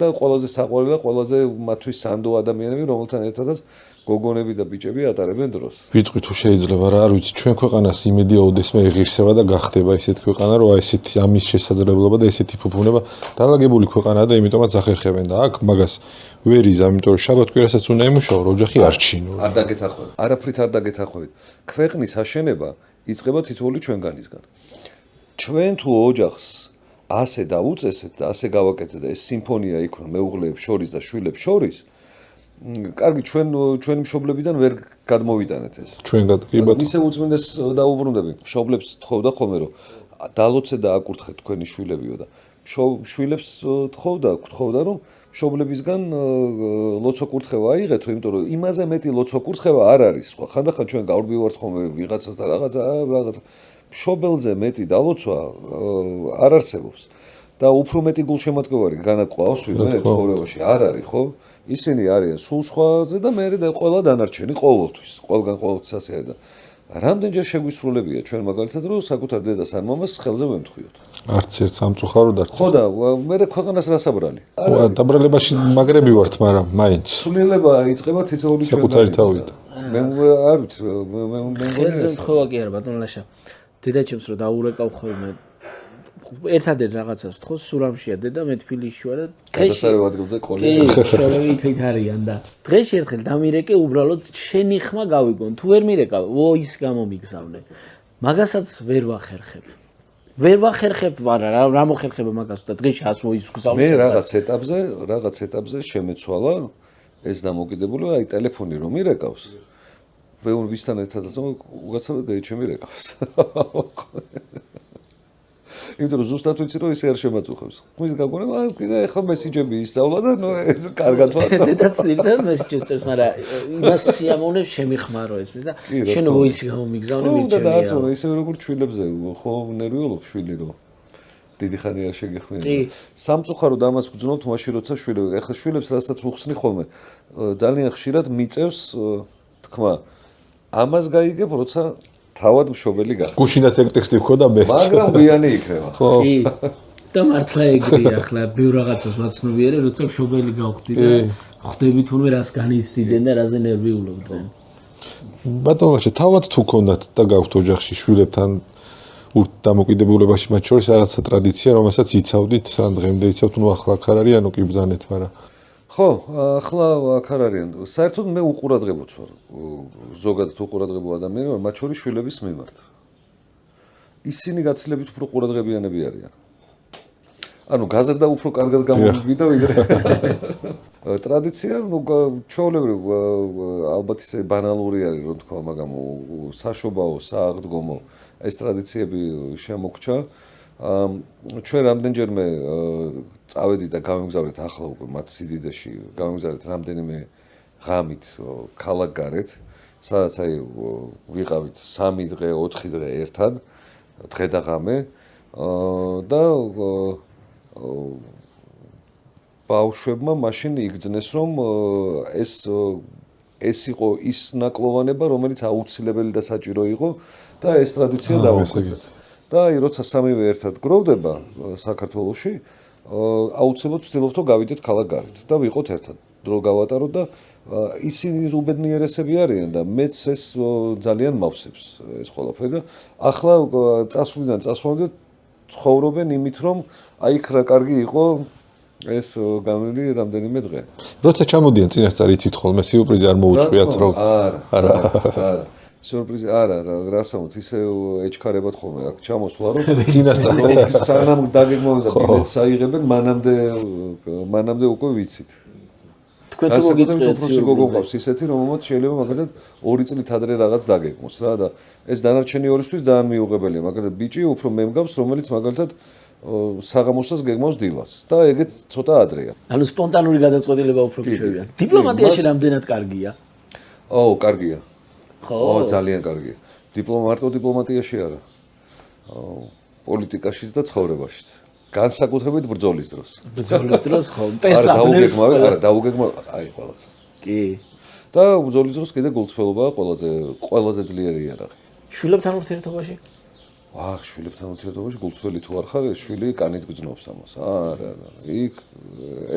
[SPEAKER 3] და ყველაზე საყვარელი და ყველაზე მათთვის სანდო ადამიანები რომელთან ერთადაც გოგონები და ბიჭები ატარებენ დროს.
[SPEAKER 1] ვიტყვი თუ შეიძლება რა არ ვიცი ჩვენ ქვეყანას იმედი ოდესმე ეღირსება და გახდება ისეთ ქვეყანა რომ აი ესეთი ამის შესაძლებლობა და ესეთი ფუფუნება დალაგებული ქვეყანაა და იმიტომაც ახერხებენ და აქ მაგას ვერ იზ ამიტომ რომ შაბათ-კვირასაც უნდა ემუშაო რომ ოჯახი არ ჩინო.
[SPEAKER 3] არ დაგეთახვევით. არაფრით არ დაგეთახვევით. ქვეყნის აშენება იწყება თითოეული ჩვენგანისგან. ჩვენ თუ ოჯახს ასე დაუწესეთ და ასე გავაკეთეთ და ეს სიმფონია იქნა მეუღლეებს შორის და შვილებს შორის კარგი ჩვენი მშობლებიდან ვერ გადმოვიტანეთ ეს.
[SPEAKER 1] ჩვენგან კი ბატონო.
[SPEAKER 3] ისე უწმინდეს დაუბრუნდები. მშობლებს თხოვდა ხოლმე რომ დალოცე და აკურთხეთ თქვენი შვილებიო და შვილებს თხოვდა რომ მშობლებისგან ლოცვა-კურთხევა აიღეთო, იმიტომ რომ იმაზე მეტი ლოცვა-კურთხევა არ არის. სხვა ხანდახან ჩვენ გავრბივართ ხოლმე ვიღაცას და რაღაცა მშობელზე მეტი დალოცვა არ არსებობს. და უფრო მეტი გულშემატკივარი განაყავს ვინმე ცხოვრებაში არ არის, ხო? ისინი არიან სულ სხვაზე და მე ყველა დანარჩენი ყოველთვის, ყველგან ყოველთვის ასე არის და რამდენჯერ შეგვისრულებია ჩვენ მაგალითად რომ საკუთარ დედას ან მამას ხელზე ვემთხვიოთ.
[SPEAKER 1] არც ერთ სამწუხაროდ არც.
[SPEAKER 3] ხო და მე ქვეყანას რას აბრალი?
[SPEAKER 1] დაბრალებაში მაგრები ვართ, მაგრამ მაინც.
[SPEAKER 3] სულელება იწყება თითოეული ჩვენ.
[SPEAKER 1] საკუთარი თავით.
[SPEAKER 3] მე არ ვიცი, მე
[SPEAKER 2] ხელზე მთხოვა კი არა ბატონ ლაშა. დედაჩემს რომ დაურეკავ ხოლმე ერთადერთ რაღაცას თქო სურამშია დედა მე თბილისში ვარ და
[SPEAKER 3] გადასარევ ადგილზე ყოლი.
[SPEAKER 2] კი, იქ არიან და დღეში ერთხელ დამირეკე უბრალოდ შენი ხმა გავიგონ. თუ ვერ მირეკავ, ის გამომიგზავნე. მაგასაც ვერ ვახერხებ. ვერ ვახერხებ, რა მოხერხება მაგას და დღეში 100 მოისგზავნა.
[SPEAKER 3] მე რაღაც ეტაპზე შემეცვალა ეს დამოკიდებული, აი ტელეფონი რომ მირეკავს. ვეუნ ვისთან ერთადაც უგაცავად დაიჩემი რეკავს. იმიტომ რომ ზუსტად ვიცი რომ ისე არ შემაწუხებს. ხმის გაგონება კიდე ახლა მესიჯები ისწავლა და ნუ ეს კარგად ვარ.
[SPEAKER 2] დედაც ძირდა მესიჯებს წერს, მაგრამ იმას სიამოვნებს შემიხმარო ესმის და შენ ვოისი გამომიგზავნე მირჩენია.
[SPEAKER 3] და დაარწმუნა ისე როგორ ჩვილებზე ხო ნერვიულობ შვილი რომ დიდი ხანი არ შეგეხმიან. სამწუხაროდ ამას გძნობთ მაშინ როცა შვილები. ახლა შვილებს რასაც უხსნი ხოლმე ძალიან ხშირად მიწევს თქმა ამას გაიგებ როცა თავად მშობელი გახდა.
[SPEAKER 1] გუშინაც ეგ ტექსტი ვქონდა მეც.
[SPEAKER 3] მაგრამ გვიანი იქნება.
[SPEAKER 1] ხო.
[SPEAKER 2] კი. და მართლა ეგრეა ახლა ბევრ რაღაცას ვაცნობიერე, როცა მშობელი გავხდი და ხვდები თუნდაც რას განიცდიდნენ და რაზე ნერვიულობდნენ.
[SPEAKER 1] ბატონო, თავად თუ ქონდათ და გაქვთ ოჯახში შვილებთან დამოკიდებულებაში მათ შორის რაღაცა ტრადიცია, რომელსაც იცავდით, ან დღემდე იცავთ, ნუ ახლა აქ არ არის, ანუ კი ბრძანეთ, მაგრამ
[SPEAKER 3] ხო, ახლა აქ არ არიან. საერთოდ მე უყურადღებოც ვარ. ზოგადად უყურადღებო ადამიანი ვარ, მათ შორის შვილების მიმართ. ისინი გაცილებით უფრო ყურადღებიანები არიან. ანუ გაზრდა უფრო კარგად გამომივიდა ვიდრე ტრადიცია, ნუ ჩვეულებრივ ალბათ ისე ბანალური არის, რომ თქვა, მაგრამ საშობაო, სააღდგომო ეს ტრადიციები შემოგჩა. ჩვენ რამდენჯერმე წავედი და გავიმგზავრეთ ახლა უკვე მათ სიდიდეში, გავიმგზავრეთ რამდენიმე ღამით ქალაქგარეთ, სადაც აი ვიყავით 3 დღე, 4 დღე ერთად, დღე და ღამე და ბავშვებმა მაშინ იგრძნეს რომ ეს იყო ის ნაკლოვანება, რომელიც აუცილებელი და საჭირო იყო და ეს ტრადიცია დავუკვირდეთ. და აი როცა სამივე ერთად გროვდება საქართველოში, აუცილებლად ვცდილობთ რომ გავიდეთ ქალაქგარეთ და ვიყოთ ერთად. დრო გავატაროთ და ისინი უბედნიერესები არიან და მეც ეს ძალიან მავსებს ეს ყველაფერი და ახლა წასვლამდე ცხოვრობენ იმით რომ აი იქ რა კარგი იყო ეს განვლილი რამდენიმე დღე.
[SPEAKER 1] როცა ჩამოდიან წინასწარ იცით ხოლმე სიურპრიზი არ მოუწყვიათ რომ
[SPEAKER 3] არა. სიურპრიზი არა, რასაუთ ისე ეჩქარებათ ხოლმე აქ ჩამოსვლა რომ
[SPEAKER 1] წინასწარ
[SPEAKER 3] სანამ დაგეგმავენ და ბილეთს აიღებენ, მანამდე უკვე ვიცით.
[SPEAKER 2] თქვენ თუ მოგიწევთ
[SPEAKER 3] უფრო გოგო ყავს ისეთი, რომელმაც შეიძლება მაგალითად 2 წლით ადრე რაღაც დაგეგმოს რა და ეს დანარჩენი ორისთვის ძალიან მიუღებელია, მაგალითად ბიჭი უფრო მე მგავს, რომელიც მაგალითად საღამოსას გეგმავს დილას და ეგეც ცოტა ადრეა.
[SPEAKER 2] ანუ სპონტანური გადაწყვეტილება უფრო მშვენია. დიპლომატიაში რამდენად კარგია?
[SPEAKER 3] კარგია.
[SPEAKER 2] ხო,
[SPEAKER 3] ძალიან კარგია. მარტო დიპლომატიაში არა. პოლიტიკაშიც და ცხოვრებაშიც. განსაკუთრებით ბრძოლის დროს.
[SPEAKER 2] ბრძოლის დროს ხო,
[SPEAKER 3] დაუგეგმავ, აი ყველაზე.
[SPEAKER 2] კი.
[SPEAKER 3] და ბრძოლის დროს კიდე გულწრფელობაა ყველაზე ძლიერი იარაღი.
[SPEAKER 2] შვილებთან ურთიერთობაში?
[SPEAKER 3] შვილებთან ურთიერთობაში გულწრფელი თუ არ ხარ, ეს შვილი კანით გძნობს ამას. არა. იქ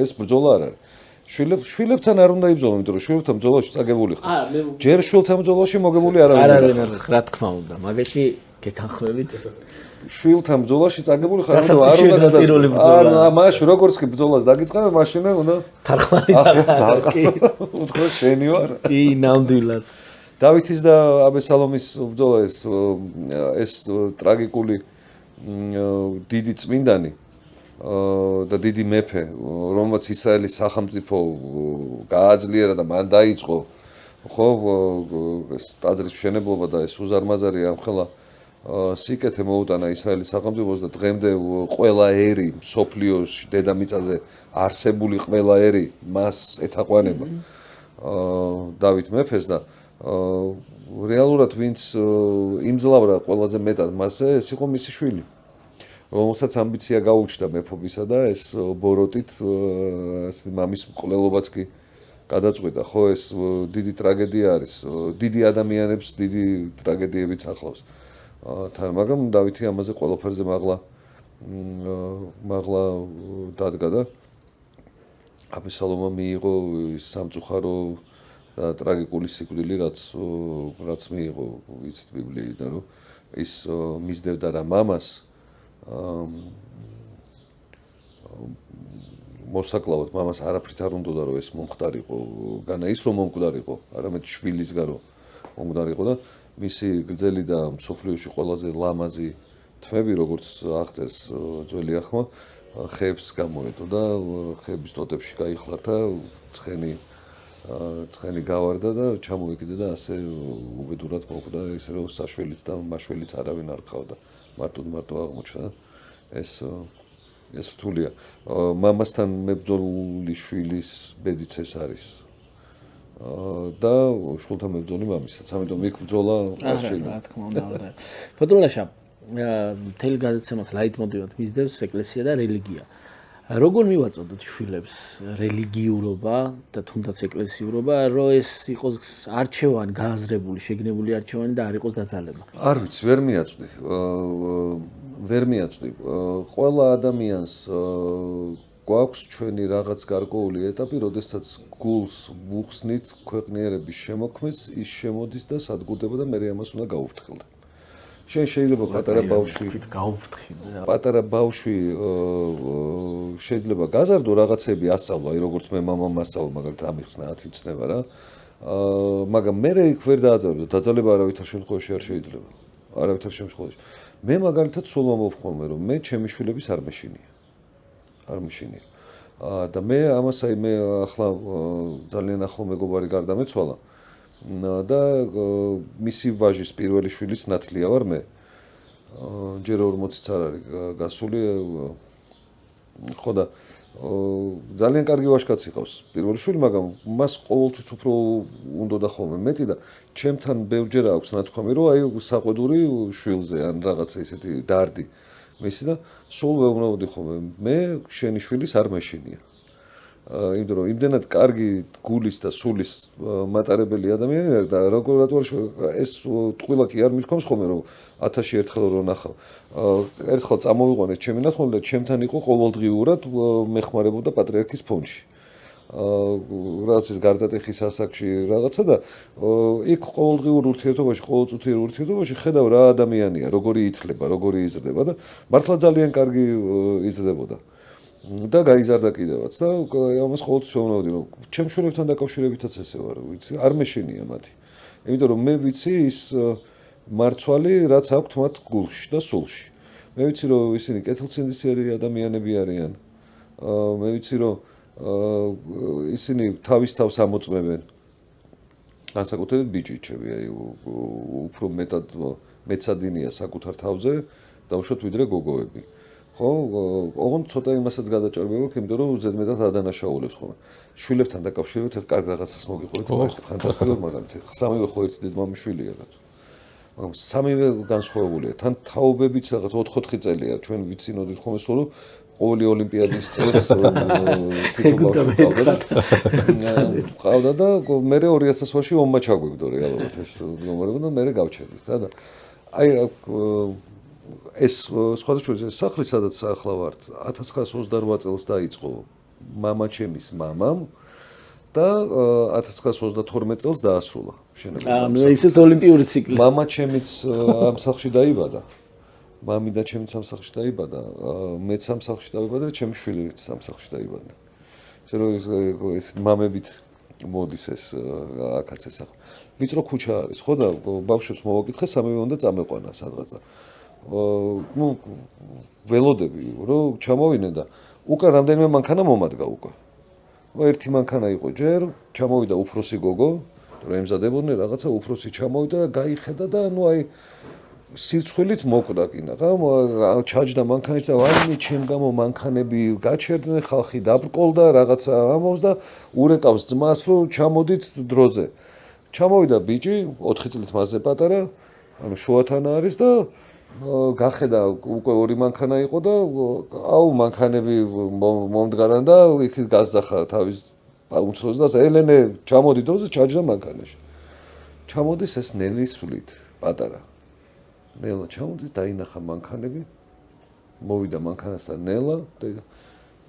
[SPEAKER 3] ეს ბრძოლა არ არის. შვილებთან არ უნდა იბრძოლო, იმიტომ რომ შვილებთან ბრძოლაში წაგებული ხარ. ჯერ შვილთან ბრძოლაში მოგებული არავინ არ არის.
[SPEAKER 2] რა თქმა უნდა, მაგაში გეთანხმებით.
[SPEAKER 3] შვილთან ბრძოლაში წაგებული ხარ, რომ არ უნდა გადაწყვეტო. მაშინ როგორც კი ბრძოლას დაგიწყებ, მაშინ უნდა
[SPEAKER 2] თარხმანი
[SPEAKER 3] დარყი. უთხრა შენი ვარ.
[SPEAKER 2] კი, ნამდვილად.
[SPEAKER 3] დავითის და აბესალომის ბრძოლა ეს ტრაგიკული დიდი წმინდანი და დიდი მეფე, რომელმაც ისრაელის სახელმწიფო გააძლიერა და მან დაიწყო ხო ეს ტაძრის მშენებლობა და ეს უზარმაზარი ამხელა სიკეთე მოუტანა ისრაელის სახელმწიფოს და დღემდე ყველა ერი სოფლიოში დედამიწაზე არსებული ყველა ერი მას ეთაყვანება დავით მეფეს და რეალურად ვინც იმძლავრა ყველაზე მეტად მასზე ეს იყო მისი შვილი რომელსაც ამბიცია გაუჩნდა მეფობისა და ეს ბოროტით მამის მკვლელობაც კი გადაწყვიტა, ხო ეს დიდი ტრაგედია არის, დიდი ადამიანებს დიდი ტრაგედიებიც ახლავს. თან, მაგრამ დავითი ამაზე ყველაფერზე მაღლა დადგა და აბესალომმა მიიღო სამწუხარო და ტრაგიკული სიკვდილი, რაც მიიღო, ვიცით ბიბლიიდან, რომ ის მისდევდა რა მამას მოსაკლავად მამას არაფრით არ უნდოდა რომ ეს მომხდარიყო, განა ის რომ მომკვდარიყო, არამედ შვილისგან რომ მომკვდარიყო და მისი გრძელი და მსოფლიოში ყველაზე ლამაზი თმები, როგორც აღწერს ძველი ახმა, ხეებს გამოედო და ხეების ტოტებში გაიხლარდა, ცხენი გავარდა და ჩამოეკიდა და ასე უბედურად მოკვდა, ისე რომ საშველიც და მაშველიც არავინ არ ყავდა. მარტო აღმოჩნდა ეს რთულია. მამასთან მებრძოლი შვილის ბედიც ეს არის. და შვილთან მებრძოლი მამისაც. ამიტომ იქ ბრძოლა არ შეიძლება.
[SPEAKER 2] რა თქმა უნდა. ფოთოლაშა მთელი გადაცემას ლაიტმოტივად მისდევს ეკლესია და რელიგია. როგორ მივაწოდოთ შვილებს რელიგიურობა და თუნდაც ეკლესიურობა, რომ ეს იყოს არჩევანი, გააზრებული, შეგნებული არჩევანი და არ იყოს დაძალება?
[SPEAKER 3] არ ვიცი, ვერ მიაწვდი. ყველა ადამიანს გვაქვს ჩვენი რაღაც გარკვეული ეტაპი, როდესაც გულს ვუხსნით ქვეყნიერების შემოქმედს, ის შემოდის და სადგურდება და მე ამას უნდა გაუფრთხილდე. შეიძლება პატარა ბავშვი შეიძლება გაზარდო რაღაცები ასწავლა, როგორც მე მამამ ასწავლა, მაგალითად ამიხსნა 10 ცნება რა. მაგრამ მე იქ ვერ დააძაბდო, დაძალება არავითარ შემთხვევაში არ შეიძლება. არავითარ შემთხვევაში. მე მაგალითად სულ მომხმობ რომ მე ჩემი შვილების არ მეშინია. და მე ამასაი მე ახლა ძალიან ახლო მეგობარი გარდამეცვალა. და მისი ვაჟის პირველი შვილის ნათლია ვარ მე. ჯერ 40-იც არ არის გასული. ხო და ძალიან კარგი ვაჟკაცი ყავს პირველი შვილი, მაგრამ მას ყოველთვის უფრო უნდოდა ხოლმე მეტი და ჩემთან ბევრჯერ აქვს ნათქვამი, რომ აი საყვედური შვილზე ან რაღაცა ისეთი დარდი მისი და სულ ვეუბნებოდი ხოლმე მე შენი შვილის არ მეშინია. იმიტომ რომ იმდენად კარგი გულის და სულის მატარებელი ადამიანია და როგორ ეს ტყუილა კი არ მithქვამს ხოლმე რომ 1000-ში ერთხელ რო ნახავ. ერთხელ წამოვიყვანეთ ჩემი ნათქვამი და ჩემთან იყო ყოველდღიურად მეხმარებოდა პატრიარქის ფონდში. რაც ის გარდატეხის ასაკში რაღაცა და იქ ყოველდღიურ ურთიერთობაში, ყოველწუთიერ ურთიერთობაში ხედავ რა ადამიანია, როგორი ითლება, როგორი იზრდება და მართლა ძალიან კარგი იზრდებოდა. და გაიზარდა კიდევაც და ამას ყოველთვის ვეუბნებოდი რომ ჩემ შვილებთან დაკავშირებითაც ესე ვარ, ვიცი, არ მეშინია მათი. იმიტომ რომ მე ვიცი ის მარცვალი, რაც აქვთ მათ გულში და სულში. მე ვიცი რომ ისინი კეთილსინდისიერი ადამიანები არიან. მე ვიცი რომ ისინი თავის თავს ამოწმებენ. განსაკუთრებით ბიჭიჩები, აი უფრო მეცადინია საკუთარ თავზე დაუშვათ ვიდრე გოგოები. ხო, ოღონდ ცოტა იმასაც გადაჭარბებო, იმიტომ რომ ზედმეტად ადანაშაულებს ხოლმე. შვილებთან დაკავშირებით ერთ კარგ რაღაცას მოგიყვებით, ფანტასტიკური მაგალითი. სამივე ხო ერთი დედმამიშვილია რაც. მაგრამ სამივე განსხვავებულია. თან თაობებიც რაღაც 4-4 წელია. ჩვენ ვიცინოდით ხოლმე სულ ყოველი ოლიმპიადის წელს თითო ბავშვი ყავდა და მე 2000 წელში ომმა ჩაგვიგდო რეალურად ეს ნომერები და მე გავჩერდით რა და აი ეს სხვადასხვა სახლი სადაც ახლა ვართ 1928 წელს დაიწყო მამა ჩემის მამამ და 1932 წელს დაასრულა შენობა.
[SPEAKER 2] ისიც ოლიმპიური ციკლი.
[SPEAKER 3] მამა ჩემიც ამ სახლში დაიბადა. მამი და ჩემიც ამ სახლში დაიბადა. მეც ამ სახლში დავიბადე და ჩემი შვილიც ამ სახლში დაიბადა. ესე რომ ეს მამებით მოდის ეს აქაც ეს სახლი. ვიწრო ქუჩა არის, ხო და ბავშვებს მოვაკითხე, სამივე უნდა წამეყვანა სადღაც. ნუ ველოდები რომ ჩამოვინე და უკან რამდენიმე მანქანა მომადგა უკვე. ერთი მანქანა იყო ჯერ, ჩამოვიდა უფროსი გოგო, რომ ემზადებოდნენ რაღაცა, უფროსი ჩამოვიდა და გაიხედა და ნუ აი სიცხვილით მოკვდა კიდე რა, ჩაჯდა მანქანაში და ვაიმე ჩემ გამო მანქანები გაჩერდნენ, ხალხი დაბრკოლდა, რაღაცა ამავს და ურეკავს ძმას, რომ ჩამოდით დროზე. ჩამოვიდა ბიჭი, 4 წლით მასზე პატარა, ანუ შუათანა არის და გახედა უკვე ორი მანქანა იყო და აუ მანქანები მომდგარან და იქ გასძახა თავის უმცროსს და ელენე ჩამოდი დროზე ჩაჯდა მანქანაში. ჩამოდის ეს ნელის სულით პატარა. ნელა ჩამოდის დაინახა მანქანები. მოვიდა მანქანასთან ნელა და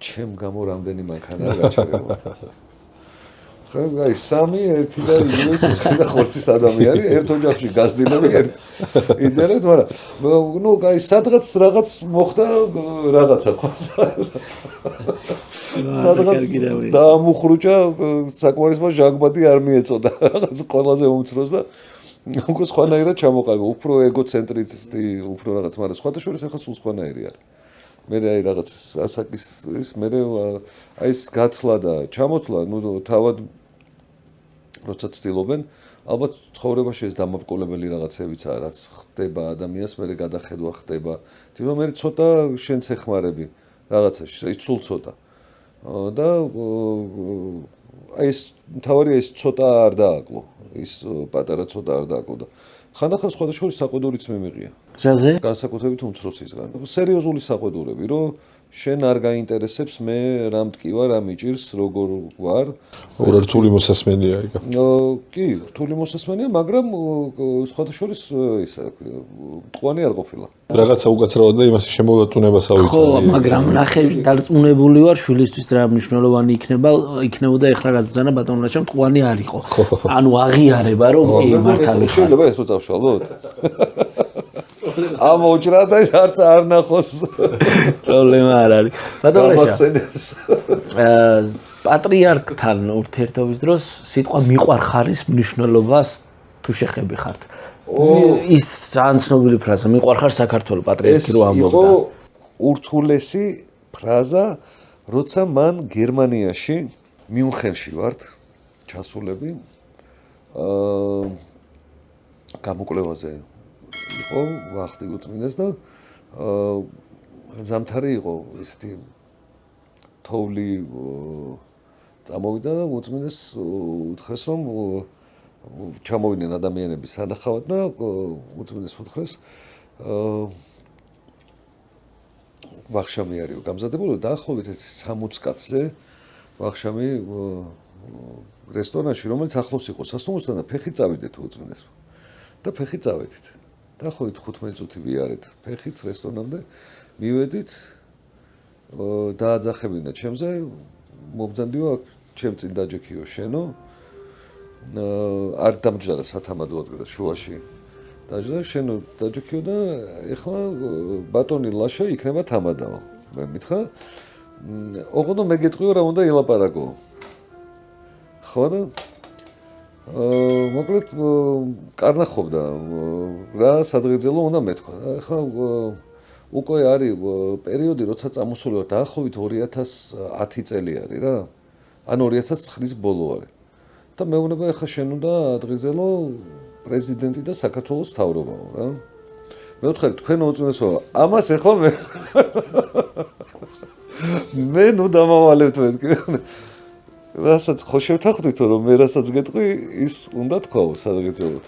[SPEAKER 3] ჩემ გამო რამდენი მანქანაა გაჩერებული. აი სამი ერთი და ის ხდა ხორცის ადამიანი ერთ ოჯახში გასდილები ერთ იდეალად მაგრამ ნუ აი სადღაც რაღაც მოხდა რაღაცა ხო სადღაც დაამუხრუჭა საკმარისმა ჟანგბადი არ მიეწოდა რაღაც ყველაზე უმცროს და უკვე სხვანაირად ჩამოყალიბა უფრო ეგოცენტრისტი უფრო რაღაც მაგრამ სხვათა შორის ახლა სულ სხვანაირი არის მე აი რაღაც ასაკის ის მე აი ეს გათვლა და ჩამოთვლა ნუ თავად როცა ცდილობენ, ალბათ ცხოვრებაში ეს დამაბკოლებელი რაღაცებიც არის, რაც ხდება ადამიანს, მე გადახედვა ხდება. თვითონ მე ცოტა შენც ეხმარები რაღაცაში, ის სულ ცოტა. და აი ეს თავარია ეს ცოტა არ დააკლო, ის პატარა ცოტა არ დააკლო და ხანდახან სხვათა შორის საყვედურიც მიმიღია.
[SPEAKER 2] რაზე?
[SPEAKER 3] განსაკუთრებით უმცროსისგან. სერიოზული საყვედურები, რომ შენ არ გაინტერესებს მე რა მტკივა, რა მიჭირს, როგორ ვარ.
[SPEAKER 1] რთული მოსასმენია იქ.
[SPEAKER 3] კი, რთული მოსასმენია, მაგრამ სხვათა შორის ისა მტკვანი არ ყოფილა.
[SPEAKER 1] რაღაცა უკაცრავად და იმას შემოვლაწუნებას ავიწევი.
[SPEAKER 2] ხო, მაგრამ ნახე, დარწმუნებული ვარ, შვილისთვის რა მნიშვნელოვანი იქნებოდა ეხლა გადაგზანა ბატონლაშა მტკვანი არ იყო. ანუ აღიარება რომ მართალი ხარ.
[SPEAKER 3] შეიძლება ეს რო წავშალოთ. ამოჭრა და არც არ ნახოს.
[SPEAKER 2] პრობლემა არ არის. ბატონლაშა. პატრიარქთან ურთიერთობის დროს სიტყვა მიყვარხარის მნიშვნელობას თუ შეხები ხართ. ის ძალიან ცნობილი ფრაზა, მიყვარხარ საქართველოს პატრიარქი რო ამბობდა.
[SPEAKER 3] ეს იყო ურთულესი ფრაზა, როცა მან გერმანიაში მიუნხენში ვართ ჩასულები. გამოკვლევაზე იყო ვახტი გუწმინდეს და ზამთარი იყო ესეთი თოვლი წამოვიდა და უწმინდეს უთხრეს რომ ჩამოვიდნენ ადამიანები სანახავად და უწმინდეს უთხრეს ვახშამი არისო გამზადებული დაახლოებით 60 კაცზე ვახშამი რესტორანში რომელიც ახლოს იყო სასტუმროსთან და ფეხი წავიდეთ უწმინდეს და ფეხი წავედით დაახლოებით 15 წუთი ვიარეთ ფეხით რესტორნამდე მივედით დააძახებინა ჩემზე მობძანდიო აქ ჩემ წინ დაჯექიო შენო არ დამჯდა სათამადო ადგილას შუაში დაჯდა შენო დაჯექიო და ეხლა ბატონი ლაშა იქნება თამადაო მე მითხრა ოღონდ მეგეთყვიო რა უნდა ელაპარაკო ხო და მოკლედ კარნახობდა რა სადღეძელო უნდა მეთქვა ეხლა უკვე არის პერიოდი როცა წამოსული ვარ დაახლოებით 2010 წელი არის რა ან 2009-ის ბოლო არის და მეუბნება ეხლა შენ უნდა ადღეგზელო პრეზიდენტი და საქართველოს მთავრობაო რა მე ვთხარი თქვენ უწმენესო ამას ეხლა მე ნუ დამავალებთ მეთქი რასაც ხო შევთანხმდითო რომ მე რასაც გეტყვი ის უნდა თქვაო სადღეგზელოთ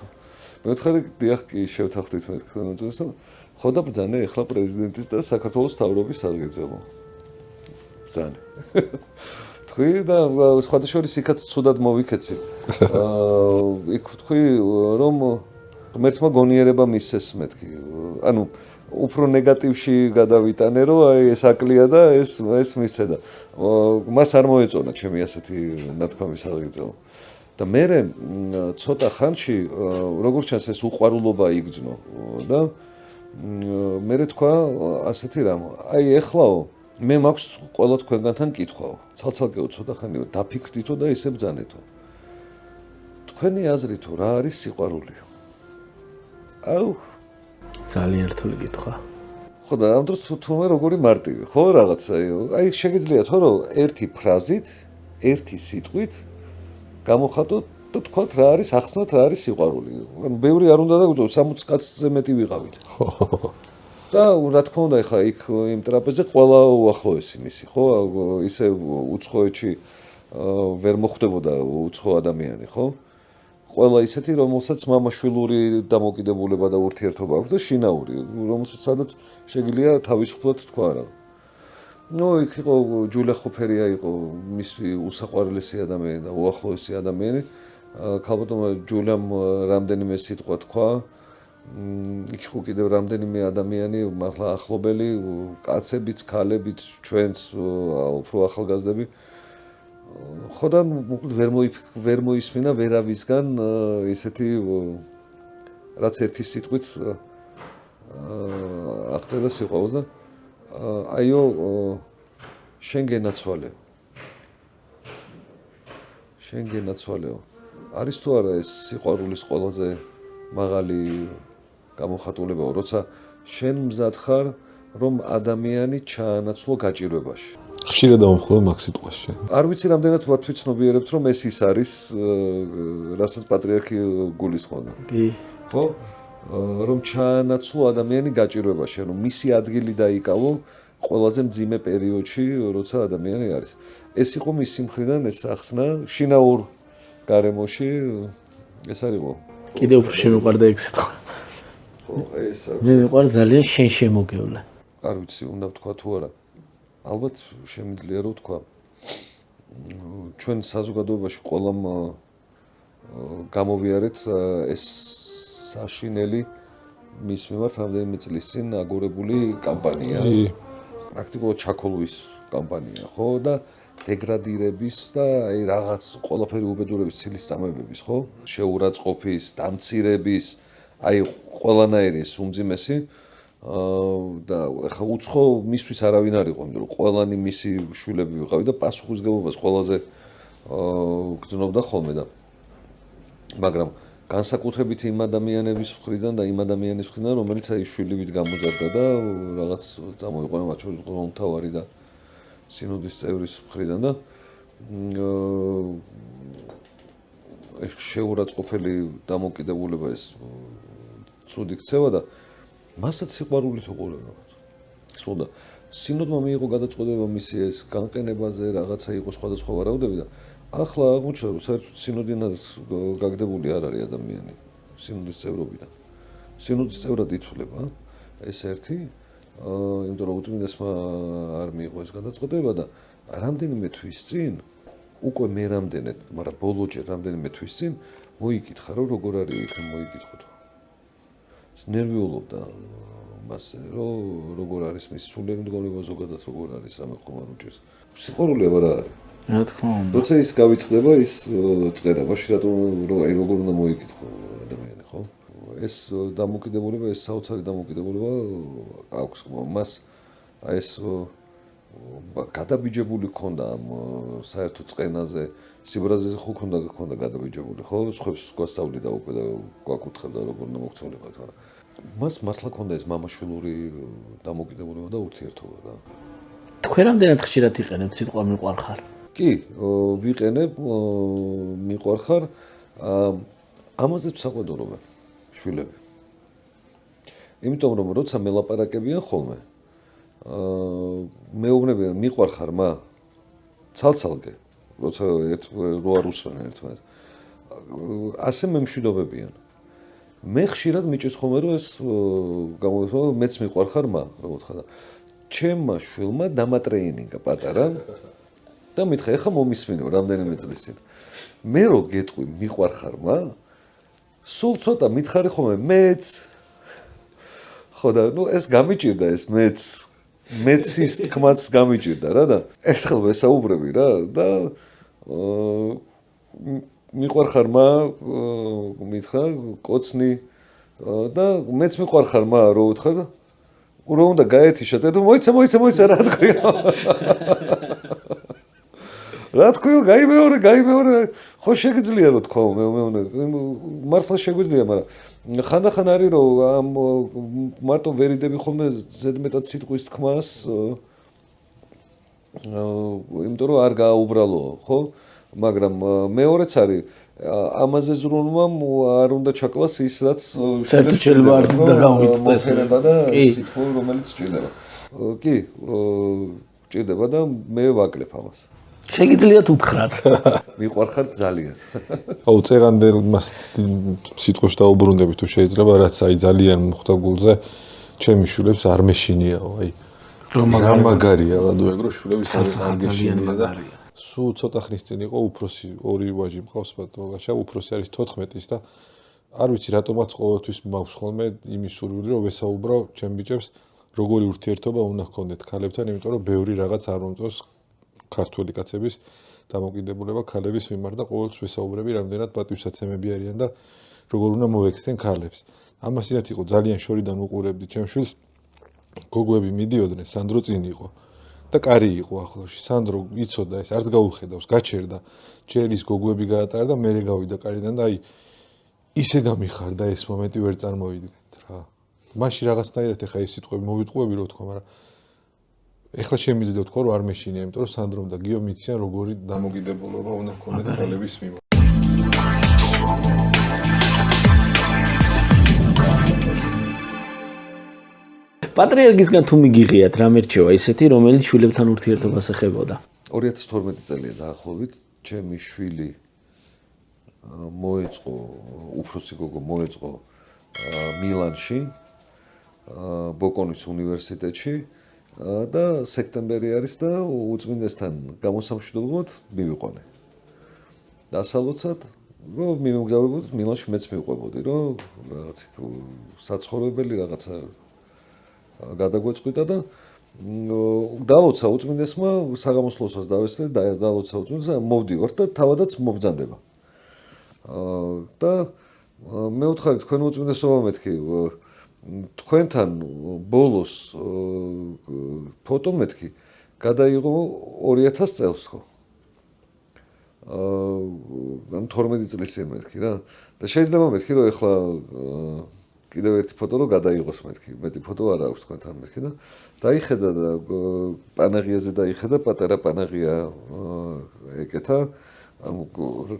[SPEAKER 3] მე ვთხარი დიახ კი შევთანხმდით მე თქვენ უწმენესო ხო და ბრძანე ეხლა პრეზიდენტის და საქართველოს მთავრობის სადღეგზელო ბრძანე თქვი და სხვათა შორის იქაც ცუდად მოვიქეცი იქ თქვი რომ ღმერთმა გონიერება მისცეს მეთქი ანუ უფრო ნეგატივში გადავიტანე რომ აი ეს აკლია და ეს მისცე და მას არ მოეწონა ჩემი ასეთი ნათქვამი სადღეგზელო და მე ცოტა ხანში როგორც ჩანს ეს უყვარულობა იგრძნო და მე თქვა ასეთი რამ აი ეხლაო მე მაქვს ყველა თქვენგანთან კითხვაო ცალცალკეო ცოტა ხანიო დაფიქრდითო და ისე ბძანეთო თქვენი აზრითო რა არის სიყვარულიო აუ
[SPEAKER 2] ძალიან რთული კითხვა
[SPEAKER 3] ხო და ამ დროს თუმე როგორი მარტივი ხო რაღაცა აი შეგიძლია თო რომ ერთი ფრაზით ერთი სიტყვით გამოხატოთ და თქვათ რა არის ახსნათ რა არის სიყვარული ანუ ბევრი არ უნდა დაგუწევ 60 კაცზე მეტი ვიყავით და რა თქმა უნდა ეხა იქ იმ ტრაპეზზე ყველა უახლოესი მისი ხო ისე უცხოეთში ვერ მოხვდებოდა უცხო ადამიანი ხო ყველა ისეთი, რომელსაც მამაშვილური დამოკიდებულება და ურთიერთობა აქვს და შინაური, რომელსაც სადაც შეგიძლია თავისუფლად თქვა რა. ნუ იქ იყო ჯულა ხოფერია იყო მისი უსაყვარლესი ადამიანი და უახლოესი ადამიანი. ქალბატონმა ჯულამ რამდენიმე სიტყვა თქვა. იქ იყო კიდევ რამდენიმე ადამიანი, მართლა ახლობელი, კაცებიც, ქალებიც, ჩვენც უფრო ახალგაზრდები. ხოდა ვერ მოისმინა ვერავისგან ისეთი რაც ერთი სიტყვით აღწერა სიყვარულს და აიო შენ გენაცვალეო არის თუ არა ეს სიყვარულის ყველაზე მაღალი გამოხატულებაა როცა შენ მზად ხარ რომ ადამიანი ჩაანაცვლო გაჭირვებაში
[SPEAKER 1] ხშირად ამხოლოდ მაგ სიტყვაში.
[SPEAKER 3] არ ვიცი რამდენად ვთვითცნობიერებთ რომ ეს ის არის რასაც პატრიარქი გულისხმობდა.
[SPEAKER 2] კი.
[SPEAKER 3] ხო? რომ ჩაანაცვლო ადამიანი გაჭირვებაში, რომ მისი ადგილი დაიკავო ყველაზე მძიმე პერიოდში, როცა ადამიანი არის. ეს იყო მისი მხრიდან ეს ახსნა შინაურ გარემოში ეს არისო.
[SPEAKER 2] კიდევ უფრო შემიყვარდა ეგ სიტყვა.
[SPEAKER 3] ხო, ეს
[SPEAKER 2] მე მიყვარს ძალიან შენ შემოგევლა.
[SPEAKER 3] არ ვიცი, უნდა ვთქვა თუ არა. ალბათ შემიძლია რომ ვთქვა. ჩვენ საზოგადოებაში ყველამ გამოვიარეთ ეს საშინელი მის მიმართ რამდენიმე წლის წინ აგორებული კამპანია. პრაქტიკულად ჩაქოლვის კამპანია, ხო? და დეგრადირების და აი რაღაც ყველაფერი უბედურების ცილის წამებების, ხო? შეურაცხყოფის, დამცირების, აი ყველანაირი ეს უმძიმესი და ხა უცხო მისთვის არავინ არ იყო, იმიტომ რომ ყველანი მისი შვილები ვიყავი და პასუხისგებლობას ყველაზე გრძნობდა ხოლმე და მაგრამ განსაკუთრებით იმ ადამიანების მხრიდან და იმ ადამიანის მხრიდან, რომელიც აი შვილივით გამოძარდა და რაღაც წამოიყვანა მათ შორის მთავარი და სინოდის წევრის მხრიდან და ეს შეურაცხყოფელი დამოკიდებულება ეს ცუდი ქცევა და მასაც სიყვარულით უყურებდა. სულდა სინოდმა მიიღო გადაწყვეტილება მისი ეს განყენებაზე, რაღაცა იყო სხვადასხვა ვარაუდები და ახლა აღმოჩნდა რომ საერთოდ სინოდინას გაგდებული არ არის ადამიანი სინოდის წევრობიდან. სინოდის წევრად ითვლება ეს ერთი, იმიტომ რომ უწმინდესმა არ მიიღო ეს გადაწყვეტილება და რამდენიმე თვის წინ უკვე მე რამდენად, მაგრამ ბოლოჯერ რამდენიმე თვის წინ მოიკითხა რომ როგორ არის იქ მოიკითხოთ. ნერვიულობდა მასე რომ როგორ არის მის სულიერი მდგომარეობა ზოგადად როგორ არის რამე ხომ არ უჭირს. სიყვარული არა არის.
[SPEAKER 2] რა თქმა უნდა.
[SPEAKER 3] როცა ის გავიწყდება ის წერა, მაშინ რატომ აი როგორ უნდა მოიკითხო ადამიანი, ხო? ეს დამოკიდებულება, ეს საოცარი დამოკიდებულება აქვს მას აი ეს გადაბიჯებული ქონდა ამ საერთო წყენაზე, სიბრაზეზე ხო ქონდა გადაბიჯებული, ხო? სხვებს გვასწავლიდა უკვე და გვაკურთხებდა როგორ უნდა მოქცეულიყავთ, მაგრამ მას მართლა ქონდა ეს მამაშვილური დამოკიდებულება და ურთიერთობა რა.
[SPEAKER 2] თქვენ რამდენად ხშირად იყენებთ სიტყვა მიყვარხარ?
[SPEAKER 3] კი, ვიყენებ, მიყვარხარ, ამაზე საყვედურობენ შვილები. იმიტომ რომ როცა მელაპარაკებიან ხოლმე, მეუბნებიან მიყვარხარ მა ცალცალკე, როცა რო არ უსმენენ ერთმანეთს. ასე მემშვიდობებიან. მე ხშირად მიჭირს ხოლმე რომ ეს გამოვიხსნა მეც მიყვარხარ მა, რა ვთქვა და ჩემმა შვილმა დამატრეინინგა პატარა და მითხა ეხა მომისმინო რამდენიმე წლის წინ. მე რო გეტყვი მიყვარხარ მა, სულ ცოტა მითხარი ხოლმე მეც. ხო და ნუ ეს გამიჭირდა ეს მეც ის თქმაც გამიჭირდა რა და ერთხელ ვესაუბრები რა და მიყვარხარ მა მითხრა კოცნი და მეც მიყვარხარ მა რო უთხრა და რო უნდა გაეთიშა და მოიცა რა თქვია რა თქვია გაიმეორე ხო შეგიძლია რომ თქვა მე მართლა შეგვიძლია მაგრამ ხანდახან არის რომ მარტო ვერიდები ხოლმე ზედმეტად სიტყვის თქმას იმიტომ რომ არ გააუბრალო ხო მაგრამ მეორეც არის ამაზე ზრუნვა არ უნდა ჩაკლას ის რაც
[SPEAKER 2] საერთოდ არ უნდა გამიწდეს
[SPEAKER 3] და სიტყვა რომელიც ჭირდება კი ჭირდება და მე ვაკლებ ამას
[SPEAKER 2] შეგიძლიათ უთხრათ.
[SPEAKER 3] მიყვარხართ ძალიან.
[SPEAKER 1] აუ წეღანდელ მას სიტყვებს დაუბრუნდები თუ შეიძლება, რაც აი ძალიან მოხდა გულზე, ჩემი შულებს არ მეშინიაო, აი რა მაგარია ლადოეგრო შულების არ მეშინია და სულ ცოტა ხნის წინ იყო უფროსი ორი ვაჟი მყავს ბატონაშა, უფროსი არის 14-ის და არ ვიცი რატომაც ყოველთვის მაქვს ხოლმე იმის სურვილი რომ ვესაუბრავ ჩემ ბიჭებს როგორი ურთიერთობა უნდა ჰქონდეთ ქალებთან, იმიტომ რომ ბევრი რაღაც არ მომწონს ქართველი კაცების დამოკიდებულება ქალების მიმართ და ყოველთვის ვესაუბრები რამდენად პატივსაცემები არიან და როგორ უნდა მოექცნენ ქალებს. ამასინათ იყო ძალიან შორიდან უყურებდი ჩემ შვილს გოგოები მიდიოდნენ, სანდრო წინ იყო და კარი იყო ახლოში. სანდრო იცოდა ეს არც გაუხედავს, გაჩერდა. ჯერ ის გოგოები გაატარა და მე გავიდა კარიდან და აი ისე გამიხარდა ეს მომენტი ვერ წარმოვიდგენთ რა. მაშინ რაღაცნაირად ეხა ეს სიტყვები მოვიტყუები რო თქვა, მაგრამ ეხლა შემიძლია თქვა რომ არ მეშინია, იმიტომ რომ სანდრომ და გიო მიციან როგორი დამოკიდებულება უნდა ჰქონდეთ ქალების მიმართ.
[SPEAKER 2] პატრიარქისგან თუ მიგიღიათ რა მერჩევა ისეთი, რომელიც შვილებთან ურთიერთობას ეხებოდა?
[SPEAKER 3] 2012 წელია დაახლოებით, ჩემი შვილი მოეწყო, უფროსი გოგო მოეწყო მილანში, ბოკონის უნივერსიტეტში და სექტემბერი არის და უწმინდესთან გამოსამშვიდობლად მივიყვანე. დასალოცად, რომ მიმგზავრებოდით მილანში მეც მივყვებოდი, რომ რაღაც საცხოვრებელი რაღაცა გადაგვეწყვიტა და დალოცა უწმინდესმა საღამოსლოსაც დავესწრე და დალოცა უწმინდესმა მოვდივართ და თავადაც მობრძანდება. და მე ვთხარი თქვენ უწმინდესობა მეთქი თქვენთან ბოლოს ფოტო მეთქი გადაიღო 2000 წელს ხო. 12 წლის წინ მეთქი რა და შეიძლება მეთქი რომ ეხლა კიდევ ერთი ფოტო რომ გადაიღოს მეთქი, მეტი ფოტო არ აქვს თქვენთან მეთქი და დაიხედა და პანაღიაზე დაიხედა, პატარა პანაღია ეკეთა,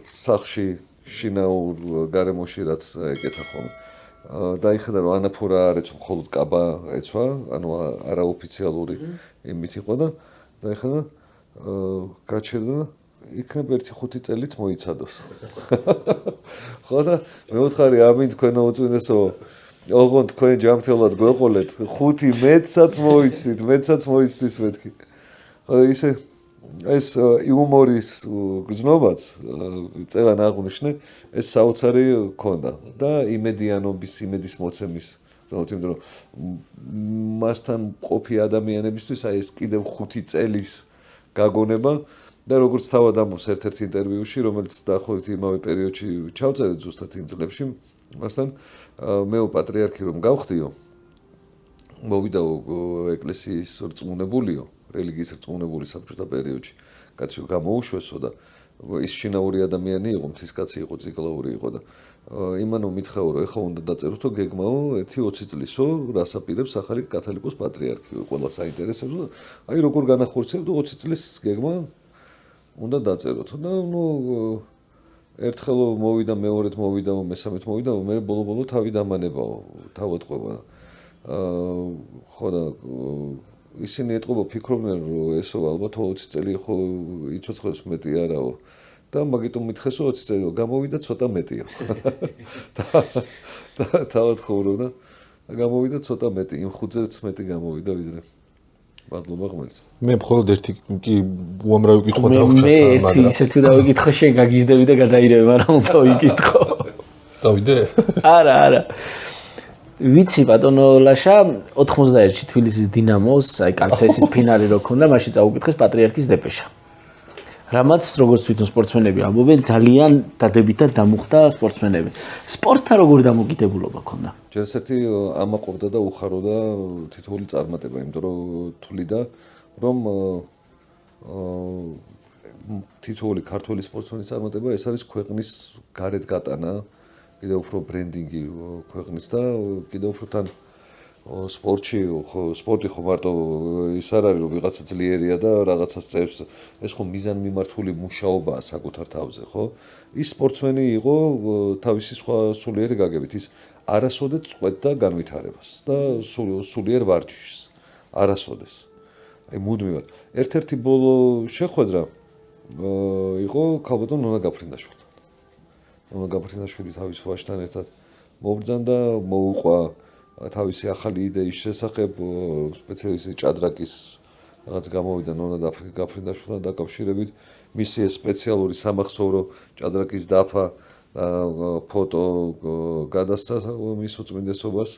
[SPEAKER 3] სახლში შინაურ გარემოში რაც ეკეთა ხოლმე. დაიხედა რომ ანაფორა არ ეცვა, მხოლოდ კაბა ეცვა, ანუ არაოფიციალური იმით იყო და დაიხედა გაჩერდა იქნებ 1-5 წელიც მოიცადოს. ხო და მე ვთხარი ამინ თქვენო უწმინდესო ოღონდ თქვენ ჯანმრთელად გვეყოლეთ 5 მეცაც მოიცდით, მეცაც მოიცდის მეთქი. ისე ეს იუმორის გრძნობაც წელან აღნიშნე ეს საოცარი ქონდა და იმედიანობის, იმედის მოცემის იმიტომ რომ მასთან ყოფი ადამიანებისთვის აი ეს კიდევ 5 წელის გაგონება და როგორც თავად ამბობს ერთ-ერთ ინტერვიუში, რომელიც დაახლოებით იმავე პერიოდში ჩავწერეთ ზუსტად იმ წლებში, მასთან მეო პატრიარქი რომ გავხდიო, მოვიდაო ეკლესიის რწმუნებულიო, რელიგიის რწმუნებული საბჭოთა პერიოდში, კაცი გამოუშვესო და ის შინაური ადამიანი იყო, მთის კაცი იყო, ციკლაური იყო და იმანო მითხაო რომ ეხლა უნდა დაწეროთო გეგმაო 1-20 წლისო, რას აპირებს ახალი კათოლიკოს პატრიარქი, ყველა საინტერესებს და აი როგორ განახორციელებდო 20 წლის გეგმა უნდა დაწეროთ და ნუ ერთხელ მოვიდა, მეორედ მოვიდა, მესამედ მოვიდა, მე ბოლო-ბოლო თავი დამანებაო, თავადყვება. ხო და ისინი ეტყობა ფიქრობდნენ რომ ესო ალბათ 20 წელი ხო იცოცხლებს მეტი არაო და მაგიტომ მითხესო 20 წელი გამოვიდა ცოტა მეტიო. და თავად ხოვრობდა და გამოვიდა ცოტა მეტი, იმ 5-ზე მეტი გამოვიდა ვიდრე მადლობა ღმერთს.
[SPEAKER 1] მე მხოლოდ ერთი კი უამრავი კითხვა დავუშვათ.
[SPEAKER 2] მე ერთი ისეთი დავიკითხო, შენ გაგიჟდები და გადაირევი, მაგრამ უნდა ვიკითხო.
[SPEAKER 1] წავიდე?
[SPEAKER 2] არა. ვიცი ბატონო ლაშა 91-ში თბილისის დინამოს, აი კალცესის ფინალი რო ქონდა, მაშინ წაუკითხეს პატრიარქის დეპეშა. რამაც როგორც თვითონ სპორტსმენები ამბობენ, ძალიან დადებითად დამუხტა სპორტსმენები. სპორტთან როგორი დამოკიდებულობა ქონდა?
[SPEAKER 3] ჯერსეთი ამაყობდა და უხაროდა თითოეული წარმატება, იმიტომ რომ თვლიდა, რომ თითოეული ქართველი სპორტსმენის წარმატება ეს არის ქვეყნის გარეთ გატანა, კიდევ უფრო ბრენდინგი ქვეყნის და კიდევ უფრო თან სპორტში, სპორტი ხო მარტო ის არ არის რომ ვიღაცა ძლიერია და რაღაცას წევს, ეს ხო მიზანმიმართული მუშაობაა საკუთარ თავზე, ხო? ის სპორტსმენი იყო თავისი სხვა სულიერი გაგებით, ის არასოდეს წყვეტდა განვითარებას და სულიერ ვარჯიშს, არასოდეს. აი მუდმივად. ერთ-ერთი ბოლო შეხვედრა იყო ქალბატონ ნონა გაფრინდაშვილი. ნონა გაფრინდაშვილი თავის ვაჟთან ერთად მობრძანდა, მოუყვა თავისი ახალი იდეის შესახებ, სპეციალისტი ჭადრაკის რაღაც გამოვიდა ნონა გაფრინდაშვილთან დაკავშირებით, მისი ეს სპეციალური სამახსოვრო ჭადრაკის დაფა ფოტო გადასცა მის უწმინდესობას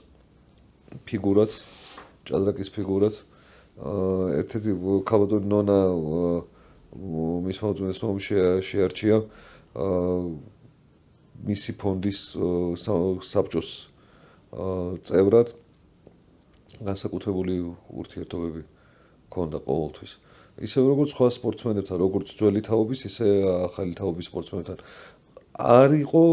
[SPEAKER 3] ფიგურაც, ჭადრაკის ფიგურაც. ერთ-ერთი ქალბატონი ნონა მის უწმინდესობამ შეარჩია მისი ფონდის საბჭოს წევრად განსაკუთრებული ურთიერთობები ქონდა ყოველთვის. ისე როგორც სხვა სპორტსმენებთან, როგორც ძველი თაობის, ისე ახალი თაობის სპორტსმენებთან. არ იყო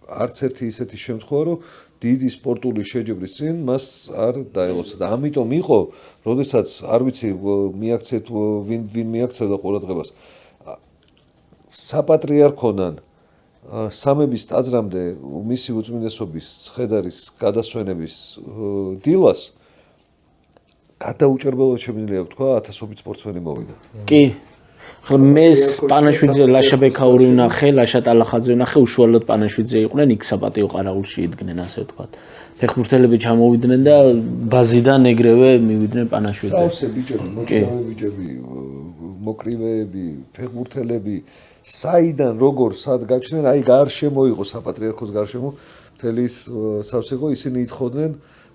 [SPEAKER 3] არც ერთი ისეთი შემთხვევა, რომ დიდი სპორტული შეჯიბრის წინ მას არ დაელოცა და ამიტომ იყო, როდესაც არ ვიცი მიაქცეთ ვინ მიაქცევდა ყურადღებას. საპატრიარქონან სამების ტაძრამდე მისი უწმინდესობის ცხედარის გადასვენების დილას გადაუჭერბელად შემიძლია ვთქვა 1000-ობით სპორტსმენი მოვიდა.
[SPEAKER 2] კი. მე პანაშვიძე, ლაშა ბექაური ვნახე, ლაშა ტალახაძე ვნახე, უშუალოდ პანაშვიძე იყვნენ, იქ საპატიო ყარაულში იდგნენ, ასე ვთქვათ. ფეხბურთელები ჩამოვიდნენ და ბაზიდან ეგრევე მივიდნენ პანაშვიძე.
[SPEAKER 3] სავსე ბიჭები, მოჭიდავე ბიჭები, მოკრივეები, ფეხბურთელები, საიდან როგორ სად გაჩნდნენ, აი გარშემო იყო საპატრიარქოს გარშემო, მთელი ის სავსე იყო, ისინი ითხოვდნენ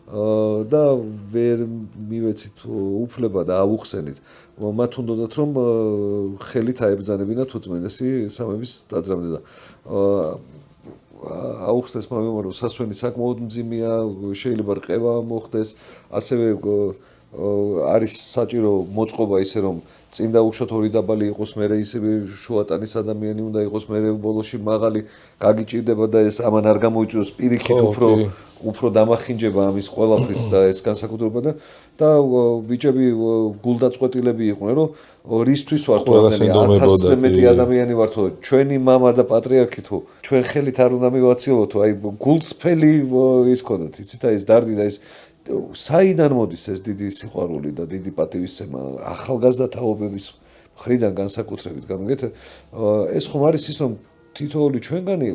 [SPEAKER 3] და ვერ მივეცით უფლება და აუხსენით. მათ უნდათ რომ ხელით აებრძანებინათ უწმიდესი სამების ტაძრამდე და აუხსნეს მაგრამ რომ სასვენი საკმაოდ მძიმეა, შეიძლება რყევა მოხდეს, ასევე არის საჭირო მოწყობა ისე რომ წინ დაუშვათ ორი დაბალი იყოს, მერე ისევე შუატანის ადამიანი უნდა იყოს, მერე ბოლოში მაღალი გაგიჭირდება და ეს ამან არ გამოიწვიოს პირიქით უფრო დამახინჯება ამის ყველაფრის და ეს განსაკუთრება და ბიჭები გულდაწყვეტილები იყვნენ რომ რისთვის ვართ რამდენი 1000-ზე მეტი ადამიანი ვართ ჩვენი мама და პატრიარქი თუ ჩვენ ხელით არ უნდა მივაცილოთ აი გულწრფელი ის ქონდათ იცით აი ეს დარდი და ეს საიდან მოდის ეს დიდი სიყვარული და დიდი პატივისცემა ახალგაზრდა თაობების მხრიდან განსაკუთრებით გამიგეთ ეს ხომ არის ის რომ თითოეული ჩვენგანი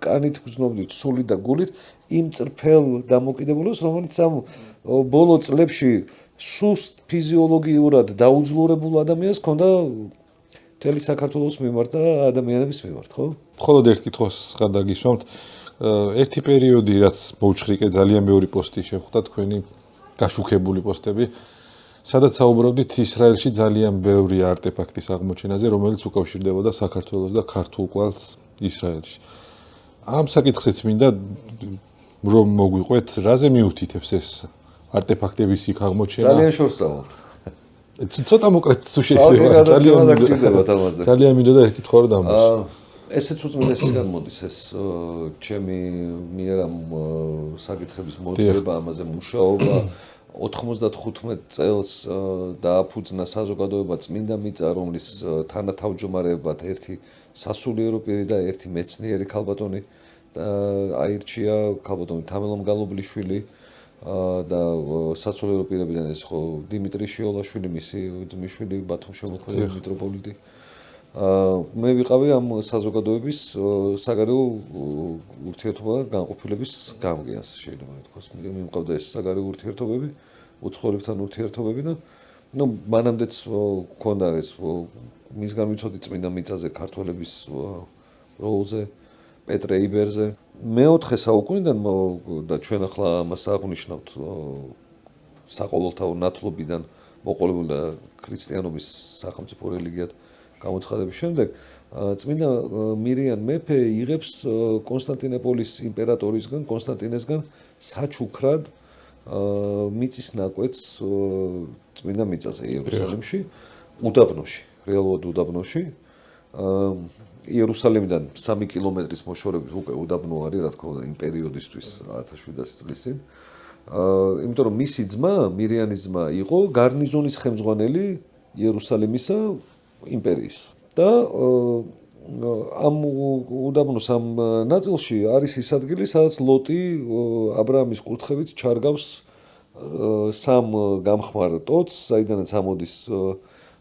[SPEAKER 3] კანით გრძნობდით სულით და გულით იმ წრფელ დამოკიდებულებას რომელიც ამ ბოლო წლებში სუსტ ფიზიოლოგიურად დაუძლურებულ ადამიანს ქონდა მთელი საქართველოს მიმართ და ადამიანების მიმართ ხო?
[SPEAKER 1] მხოლოდ ერთ კითხვას ხარ დაგისვამთ ერთი პერიოდი რაც მოუჩხრიკე ძალიან ბევრი პოსტი შევხვდა თქვენი გაშუქებული პოსტები სადაც საუბრობდით ისრაელში ძალიან ბევრი არტეფაქტის აღმოჩენაზე რომელიც უკავშირდებოდა საქართველოს და ქართულ კვალს ისრაელში ამ საკითხიც მინდა რომ მოგვიყვეთ რაზე მიუთითებს ეს არტეფაქტების იქ აღმოჩენა
[SPEAKER 3] ძალიან შორს წავალთ
[SPEAKER 1] ცოტა მოკლედ თუ შეიძლება ძალიან მინდა და ეს კითხვა რომ დამბოს
[SPEAKER 3] ესეც უწმინდესისგან მოდის ეს ჩემი მიერ ამ საკითხების მოძრება ამაზე მუშაობა 95 წელს დააფუძნა საზოგადოება წმინდა მიწა რომლის თანათავმჯდომარეებად ერთი სასულიერო პირი და ერთი მეცნიერი ქალბატონი აირჩია ქალბატონი თამელომ გალობლიშვილი და სასულიერო პირებიდან ეს ხო დიმიტრი შიოლაშვილი მისი ძმისშვილი ბათუმშემოქმედი მიტროპოლიტი მე ვიყავი ამ საზოგადოების საგარეო ურთიერთობა განყოფილების გამგეას შეიძლება ითქვას. მე მიმყავდა ეს საგარეო ურთიერთობები, უცხოელებთან ურთიერთობები და ნუ მანამდეც ქონდა ეს მისგან ვიცოდი წმინდა მიწაზე ქართველების როლზე, პეტრე იბერზე. მეოთხე საუკუნიდან და ჩვენ ახლა ამას აღნიშნავთ საყოველთაო ნათლობიდან მოყოლებული და ქრისტიანობის სახელმწიფო რელიგიად გამოცხადების შემდეგ წმინდა მირიან მეფე იღებს კონსტანტინოპოლის იმპერატორისგან კონსტანტინესგან საჩუქრად მიწის ნაკვეთს წმინდა მიწაზე იერუსალიმში უდაბნოში რეალურად უდაბნოში იერუსალიმიდან 3 კილომეტრის მოშორებით უკვე უდაბნო არის რა თქმა უნდა იმ პერიოდისთვის 1700 წლის წინ იმიტომ რომ მისი ძმა მირიანის ძმა იყო გარნიზონის ხელმძღვანელი იერუსალიმისა იმპერიის და ამ უდაბნოს ამ ნაწილში არის ის ადგილი სადაც ლოტი აბრაამის კურთხევით ჩარგავს სამ გამხმარ ტოტს საიდანაც ამოდის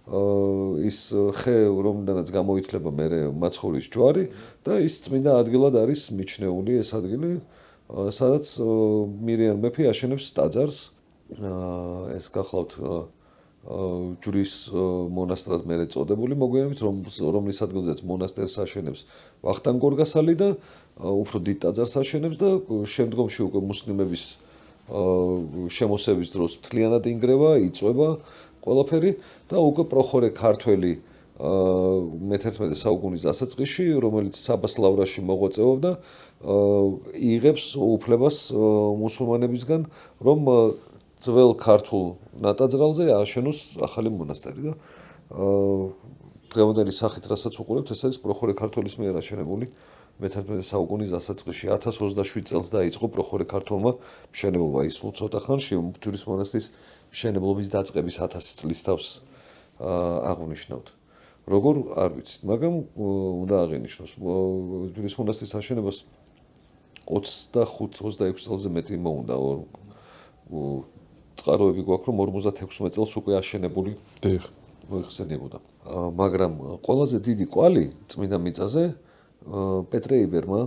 [SPEAKER 3] ის ხე რომლიდანაც გამოითლება მერე მაცხოვრის ჯვარი და ის წმინდა ადგილად არის მიჩნეული ეს ადგილი სადაც მირიან მეფე აშენებს ტაძარს ეს გახლავთ ჯვრის მონასტრად მერე წოდებული მოგვიანებით რომლის ადგილზეც მონასტერს აშენებს ვახტანგ გორგასალი და უფრო დიდ ტაძარს აშენებს და შემდგომში უკვე მუსლიმების შემოსევის დროს მთლიანად ინგრევა, იწვება ყველაფერი და უკვე პროხორე ქართველი მე-11 საუკუნის დასაწყისში, რომელიც საბას ლავრაში მოღვაწეობდა, იღებს უფლებას მუსულმანებისგან, რომ ძველ ქართულ ნატაძრალზე ააშენოს ახალი მონასტერი და დღევანდელი სახით რასაც უყურებთ, ეს არის პროხორე ქართველის მიერ აშენებული მე-11 საუკუნის დასაწყისში 1027 წელს დაიწყო პროხორე ქართველმა მშენებლობა. ის სულ ცოტა ხანში ჯვრის მონასტრის მშენებლობის დაწყების 1000 წლის თავს აღვნიშნავთ. როგორ არ ვიცით, მაგრამ უნდა აღინიშნოს ჯვრის მონასტრის აშენებას 25-26 წელზე მეტი მოუნდა. წყაროები გვაქვს, რომ 56 წელს უკვე აშენებული მოიხსენიებოდა. მაგრამ ყველაზე დიდი კვალი წმინდა მიწაზე პეტრე იბერმა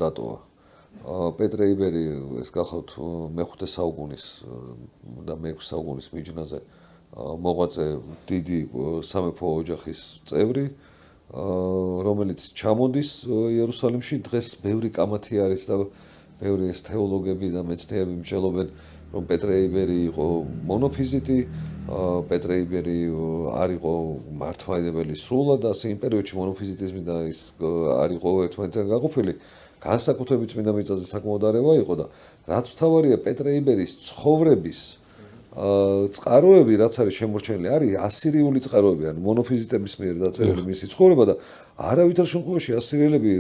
[SPEAKER 3] დატოვა. პეტრე იბერი ეს გახლავთ მე-5 საუკუნის და მე-6 საუკუნის მიჯნაზე მოღვაწე დიდი სამეფო ოჯახის წევრი, რომელიც ჩამოდის იერუსალიმში, დღეს ბევრი კამათი არის და ბევრი ეს თეოლოგები და მეცნიერები მსჯელობენ, რომ პეტრე იბერი იყო მონოფიზიტი, პეტრე იბერი არ იყო მართლმადიდებელი სრულად, ასე იმ პერიოდში მონოფიზიტიზმი და ის არ იყო ერთმანეთთან გაყოფილი. განსაკუთრებით წმინდა მიწაზე საკმაოდ არევა იყო და რაც მთავარია პეტრე იბერის ცხოვრების წყაროები, რაც არის შემორჩენილი, არის ასირიული წყაროები, ანუ მონოფიზიტების მიერ დაწერილი მისი ცხოვრება და არავითარ შემთხვევაში ასირიელები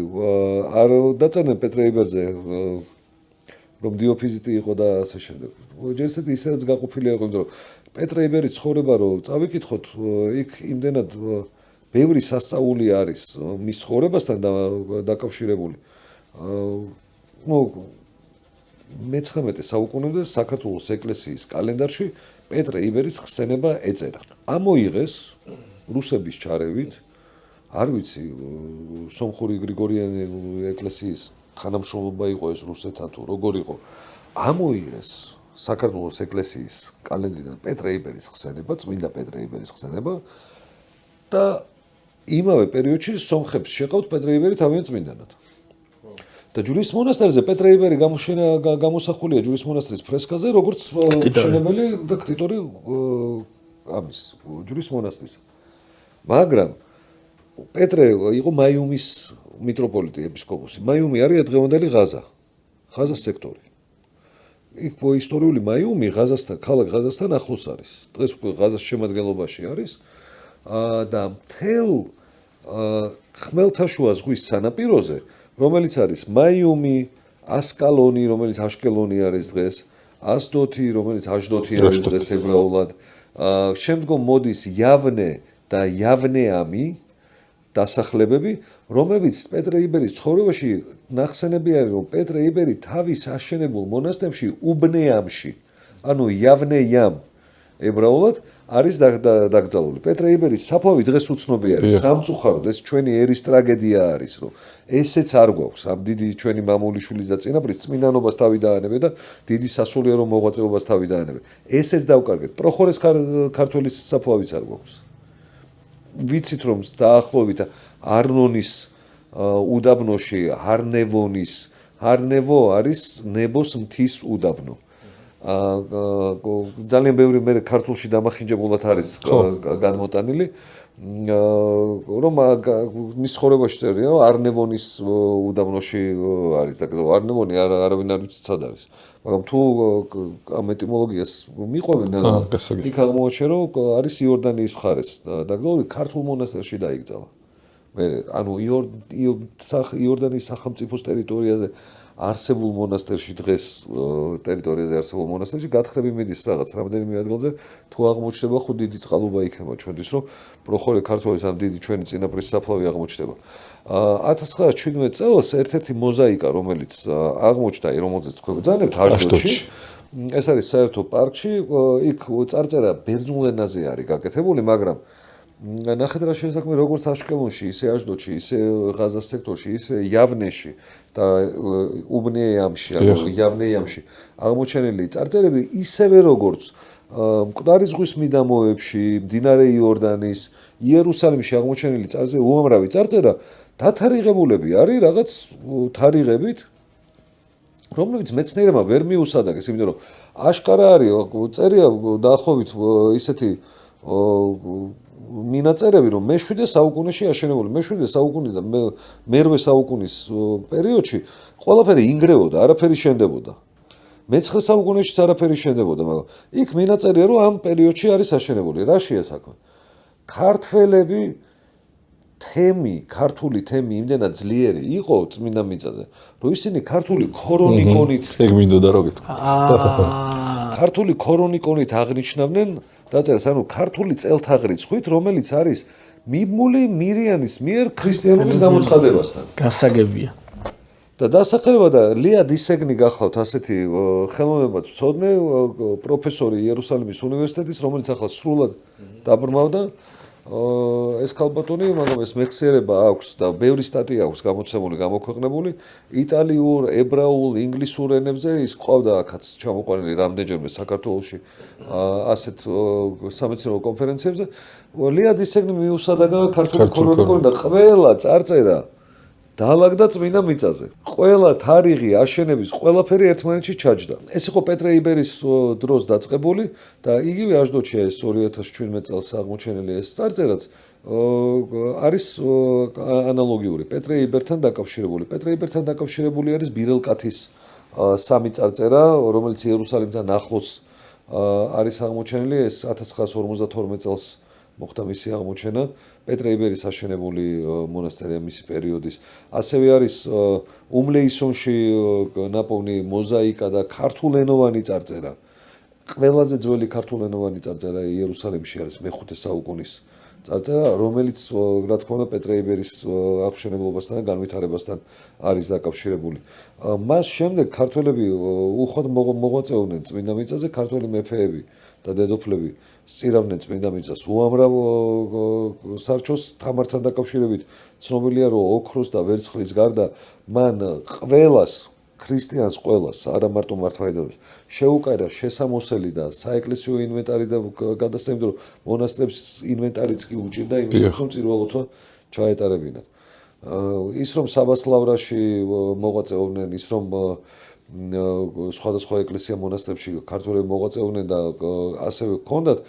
[SPEAKER 3] არ დაწერდნენ პეტრე იბერზე რომ დიოფიზიტი იყო და ასე შემდეგ. ჯერ ისედაც გაყოფილი იყო, იმიტომ რომ პეტრე იბერის ცხოვრება რო წავიკითხოთ, იქ იმდენად ბევრი სასწაული არის მის ცხოვრებასთან დაკავშირებული. მე-19 საუკუნემდე საქართველოს ეკლესიის კალენდარში პეტრე იბერის ხსენება ეწერა. ამოიღეს რუსების ჩარევით, არ ვიცი, სომხური გრიგორიანი ეკლესიის თანამშრომლობა იყო ეს რუსეთთან თუ როგორ იყო. ამოიღეს საქართველოს ეკლესიის კალენდრიდან პეტრე იბერის ხსენება, წმინდა პეტრე იბერის ხსენება და იმავე პერიოდში სომხებს შეყავთ პეტრე იბერი თავიანთ წმინდანად. და ჯვრის მონასტერზე პეტრე იბერი გამოსახულია ჯვრის მონასტრის ფრესკაზე, როგორც მშენებელი და ქტიტორი ამის ჯვრის მონასტრის. მაგრამ პეტრე იყო მაიუმის მიტროპოლიტი, ეპისკოპოსი. მაიუმი არის დღევანდელი ღაზას სექტორი. იქ ისტორიული მაიუმი ღაზასთან, ქალაქ ღაზასთან ახლოს არის. დღეს უკვე ღაზას შემადგენლობაში არის და მთელ ხმელთაშუა ზღვის სანაპიროზე, რომელიც არის მაიუმი, ასკალონი, რომელიც აშკელონი არის დღეს, ასდოთი, რომელიც აჟდოთი არის დღეს ებრაულად. შემდგომ მოდის იავნე და იავნეამი დასახლებები, რომლებიც პეტრე იბერის ცხოვრებაში ნახსენები არის, რომ პეტრე იბერი თავის აშენებულ მონასტერში უბნეამში, ანუ იავნეამ ებრაულად არის დაკრძალული. პეტრე იბერის საფლავი დღეს უცნობი არის. სამწუხაროდ ეს ჩვენი ერის ტრაგედია არის, რომ ესეც არ გვაქვს. ამ დიდი ჩვენი მამულიშვილის და წინაპრის წმინდანობას თავი დაანებე და დიდი სასულიერო მოღვაწეობას თავი დაანებე. ესეც დავკარგეთ. პროხორეს ქართველის საფლავიც არ გვაქვს. ვიცით რომ დაახლოებით არნონის უდაბნოში არნევო არის ნებოს მთის უდაბნო. ძალიან ბევრი მე ქართულში დამახინჯებულად არის გადმოტანილი, რომ მის ცხოვრებაში წერია, რომ არნევონის უდაბნოში არის და არნევონი არავინ არ ვიცი სად არის. მაგრამ თუ ამ ეტიმოლოგიას მიყვებენ, იქ აღმოაჩნია, რომ არის იორდანიის მხარეს დაკრძალული, ქართულ მონასტერში დაიკრძალა. ანუ იორდანიის სახელმწიფოს ტერიტორიაზე არსებულ მონასტერში დღეს ტერიტორიაზე არსებულ მონასტერში გათხრები მიდის რაღაც რამდენიმე ადგილზე თუ აღმოჩნდება ხო დიდი წყალობა იქნება ჩვენთვის რომ პროხორე ქართველის ამ დიდი ჩვენი წინაპრის საფლავი აღმოჩნდება 1917 წელს ერთ-ერთი მოზაიკა რომელიც აღმოჩნდა რომელზეც თქვენ ბრძანებთ აჟდოდში ეს არის საერთო პარკში, იქ წარწერა ბერძნულ ენაზე არის გაკეთებული, მაგრამ ნახეთ რა შესაძლოა როგორც აშკელონში, ისე აჟდოდში, ისე ღაზას სექტორში, ისე იავნეში და უბნეამში, ანუ იავნეამში აღმოჩენილი წარწერები ისევე როგორც მკვდარი ზღვის მიდამოებში, მდინარე იორდანის, იერუსალიმში აღმოჩენილი უამრავი წარწერა დათარიღებულები არის რაღაც თარიღებით, რომლებიც მეცნიერებმა ვერ მიუსადაგეს, იმიტომ რომ აშკარა არის წერია დაახლოებით ისეთი მინაწერები, რომ მე-7 საუკუნეში აშენებული, მე-7 საუკუნიდან მე-8 საუკუნის პერიოდში ყველაფერი ინგრეოდა, არაფერი შენდებოდა. მე-9 საუკუნეშიც არაფერი შენდებოდა, მაგრამ იქ მინაწერია, რომ ამ პერიოდში არის აშენებული. რა შეასაქმე? ქართველები ქართული თემი იმდენად ძლიერი იყო წმინდა მიწაზე, რომ ისინი ქართული ქრონიკონით
[SPEAKER 1] ეგ მინდოდა რა გითხრა.
[SPEAKER 3] ქართული ქრონიკონით აღნიშნავდნენ დაწერას, ანუ ქართული წელთაღრიცხვით, რომელიც არის მიბმული მირიანის მიერ ქრისტიანობის გამოცხადებასთან.
[SPEAKER 2] გასაგებია.
[SPEAKER 3] და დასახელება და ლია დისეგნი გახლავთ ასეთი ხელოვნებად ვწოდნე პროფესორი იერუსალიმის უნივერსიტეტის, რომელიც ახლა სრულად დაბრმავდა ეს ქალბატონი, მაგრამ ეს მეხსიერება აქვს და ბევრი სტატია აქვს გამოცემული, გამოქვეყნებული იტალიურ, ებრაულ, ინგლისურ ენებზე, ის ყავდა აქაც ჩამოყვანილი რამდენჯერმე საქართველოში ასეთ სამეცნიერო კონფერენციებზე. ლია დისეგნი მიუსადაგა ქართული ქრონიკული და ყველა წარწერა დაალაგდა წმინდა მიწაზე. ყველა თარიღი, აშენების, ყველაფერი ერთმანეთში ჩაჯდა. ეს იყო პეტრე იბერის დროს დაწყებული და იგივე აჟდოდშია ეს 2017 წელს აღმოჩენილი ეს წარწერაც არის ანალოგიური პეტრე იბერთან დაკავშირებული. პეტრე იბერთან დაკავშირებული არის ბირელკათის სამი წარწერა, რომელიც იერუსალიმთან ახლოს არის აღმოჩენილი, ეს 1952 წელს მოხდა მისი აღმოჩენა, პეტრე იბერის აშენებული მონასტერია მისი პერიოდის. ასევე არის უმლეისონში ნაპოვნი მოზაიკა და ქართულენოვანი წარწერა. ყველაზე ძველი ქართულენოვანი წარწერა იერუსალიმში არის მე-5 საუკუნის წარწერა, რომელიც რა თქმა უნდა პეტრე იბერის აღმშენებლობასთან და განვითარებასთან არის დაკავშირებული. მას შემდეგ ქართველები უხვად მოღვაწეობდნენ წმინდა მიწაზე, ქართველი მეფეები და დედოფლები სწირავდნენ წმინდა მიწას. უამრავ სარჩოს თამართან დაკავშირებით ცნობილია, რომ ოქროს და ვერცხლის გარდა მან ყველას ქრისტიანს ყველას, არა მარტო მართლმადიდებლებს, შეუკარა შესამოსელი და საეკლესიო ინვენტარი და გადასცა, იმიტომ რომ მონასტრებს ინვენტარიც კი უჭირდა იმის, რომ წირვალოცვა ჩაეტარებინათ. ის რომ საბასლავრაში მოღვაწეობდნენ, ის რომ სხვადასხვა ეკლესია მონასტრებში ქართველები მოღვაწეობდნენ და ასევე ჰქონდათ,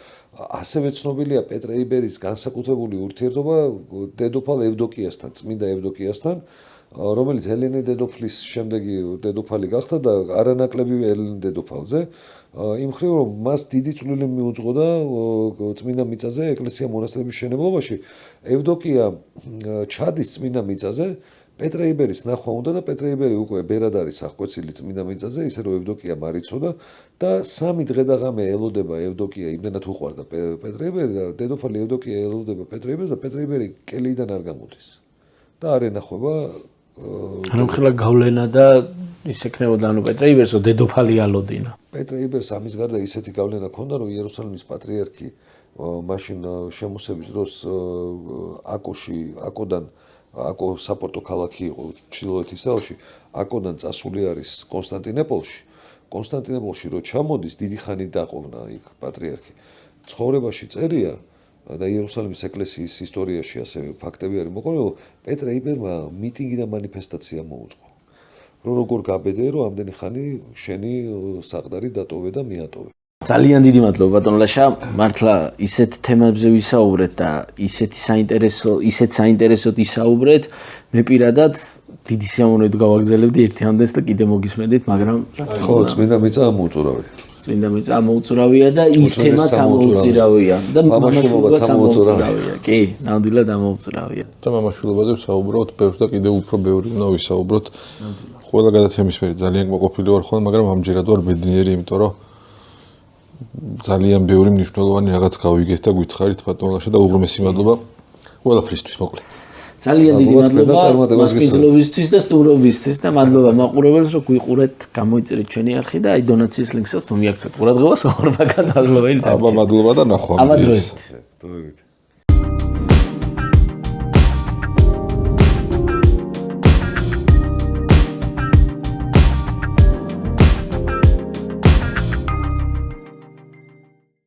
[SPEAKER 3] ასევე ცნობილია პეტრე იბერის განსაკუთრებული ურთიერთობა დედოფალ ევდოკიასთან, წმინდა ევდოკიასთან, რომელიც ელენე დედოფლის შემდეგი დედოფალი გახდა და არანაკლები ელენე დედოფალზე. იმ მხრივ რომ მას დიდი წვლილი მიუძღოდა წმინდა მიწაზე ეკლესია მონასტრების მშენებლობაში, ევდოკია ჩადის წმინდა მიწაზე, პეტრე იბერის ნახვა უნდა და პეტრე იბერი უკვე ბერად არის აღკვეცილი წმინდა მიწაზე, ისე რომ ევდოკია მარიცოდა და 3 დღე და ღამე ელოდება ევდოკია, იმდენად უყვარდა პეტრე იბერი და დედოფალი ევდოკია ელოდება პეტრე იბერს და პეტრე იბერი კელიდან არ გამოდის და არ ენახება
[SPEAKER 2] ანუ ხელა გავლენა და ის ექნებოდა ანუ პეტრე იბერს დედოფალი ალოდინა.
[SPEAKER 3] პეტრე იბერს ამის გარდა ისეთი გავლენა ჰქონდა, რომ იერუსალიმის პატრიარქი მაშინ შემოსების დროს აკოდან აკო საპორტო ქალაქი იყო ჩრდილოეთ ისრაელში, აკოდან წასული არის კონსტანტინოპოლში. კონსტანტინოპოლში რო ჩამოდის, დიდი ხანი დაყოვნა იქ პატრიარქი. ცხოვრებაში წერია და იერუსალიმის ეკლესიის ისტორიაში ასევე ფაქტები არის მოყოლებული, რომ პეტრე იბერმა მიტინგი და მანიფესტაცია მოუწყო. რომ როგორ გაბედე, რომ ამდენი ხანი შენი საყდარი დატოვე და მიატოვე.
[SPEAKER 2] ძალიან დიდი მადლობა ბატონ ლაშა, მართლა ისეთ თემებზე ვისაუბრეთ და ისეთ საინტერესოდ ისაუბრეთ, მე პირადად დიდი სიამოვნებით გავაგზავნებდი ერთიანდეს და კიდე მოგისმენდით, მაგრამ
[SPEAKER 3] ხო, წმინდა მიწა ამოუწურავია.
[SPEAKER 2] წმინდა მიწა ამოუწურავია და ის თემაც ამოუწურავია და
[SPEAKER 3] მამაშვილობაც ამოუწურავია.
[SPEAKER 2] კი, ნამდვილად ამოუწურავია.
[SPEAKER 1] და მამაშვილობაზე ვსაუბროთ, ბევრს და კიდევ უფრო ბევრი უნდა ვისაუბროთ. ყველა გადაცემისფერი ძალიან კმაყოფილი ვარ ხოლმე, მაგრამ ამჯერად ვარ ბედნიერი, იმიტომ რომ ძალიან ბევრი მნიშვნელოვანი რაღაც გავიგეთ და გითხარით ბატონ ლაშა და უღრმესი მადლობა ყველაფრისთვის მოკლედ.
[SPEAKER 2] ძალიან დიდი
[SPEAKER 3] მადლობა,
[SPEAKER 2] მადლობა
[SPEAKER 3] წარმატებას
[SPEAKER 2] მასპინძლობისთვის და სტუმრობისთვის და მადლობა მაყურებელს რომ გვიყურეთ გამოიწერეთ ჩვენი არხი და აი დონაციის ლინკსაც თუ მიაქცევთ ყურადღებას ორბაკად მადლობა.
[SPEAKER 1] აბა მადლობა და ნახვამდის.
[SPEAKER 2] აბა დროებით.
[SPEAKER 3] დროებით.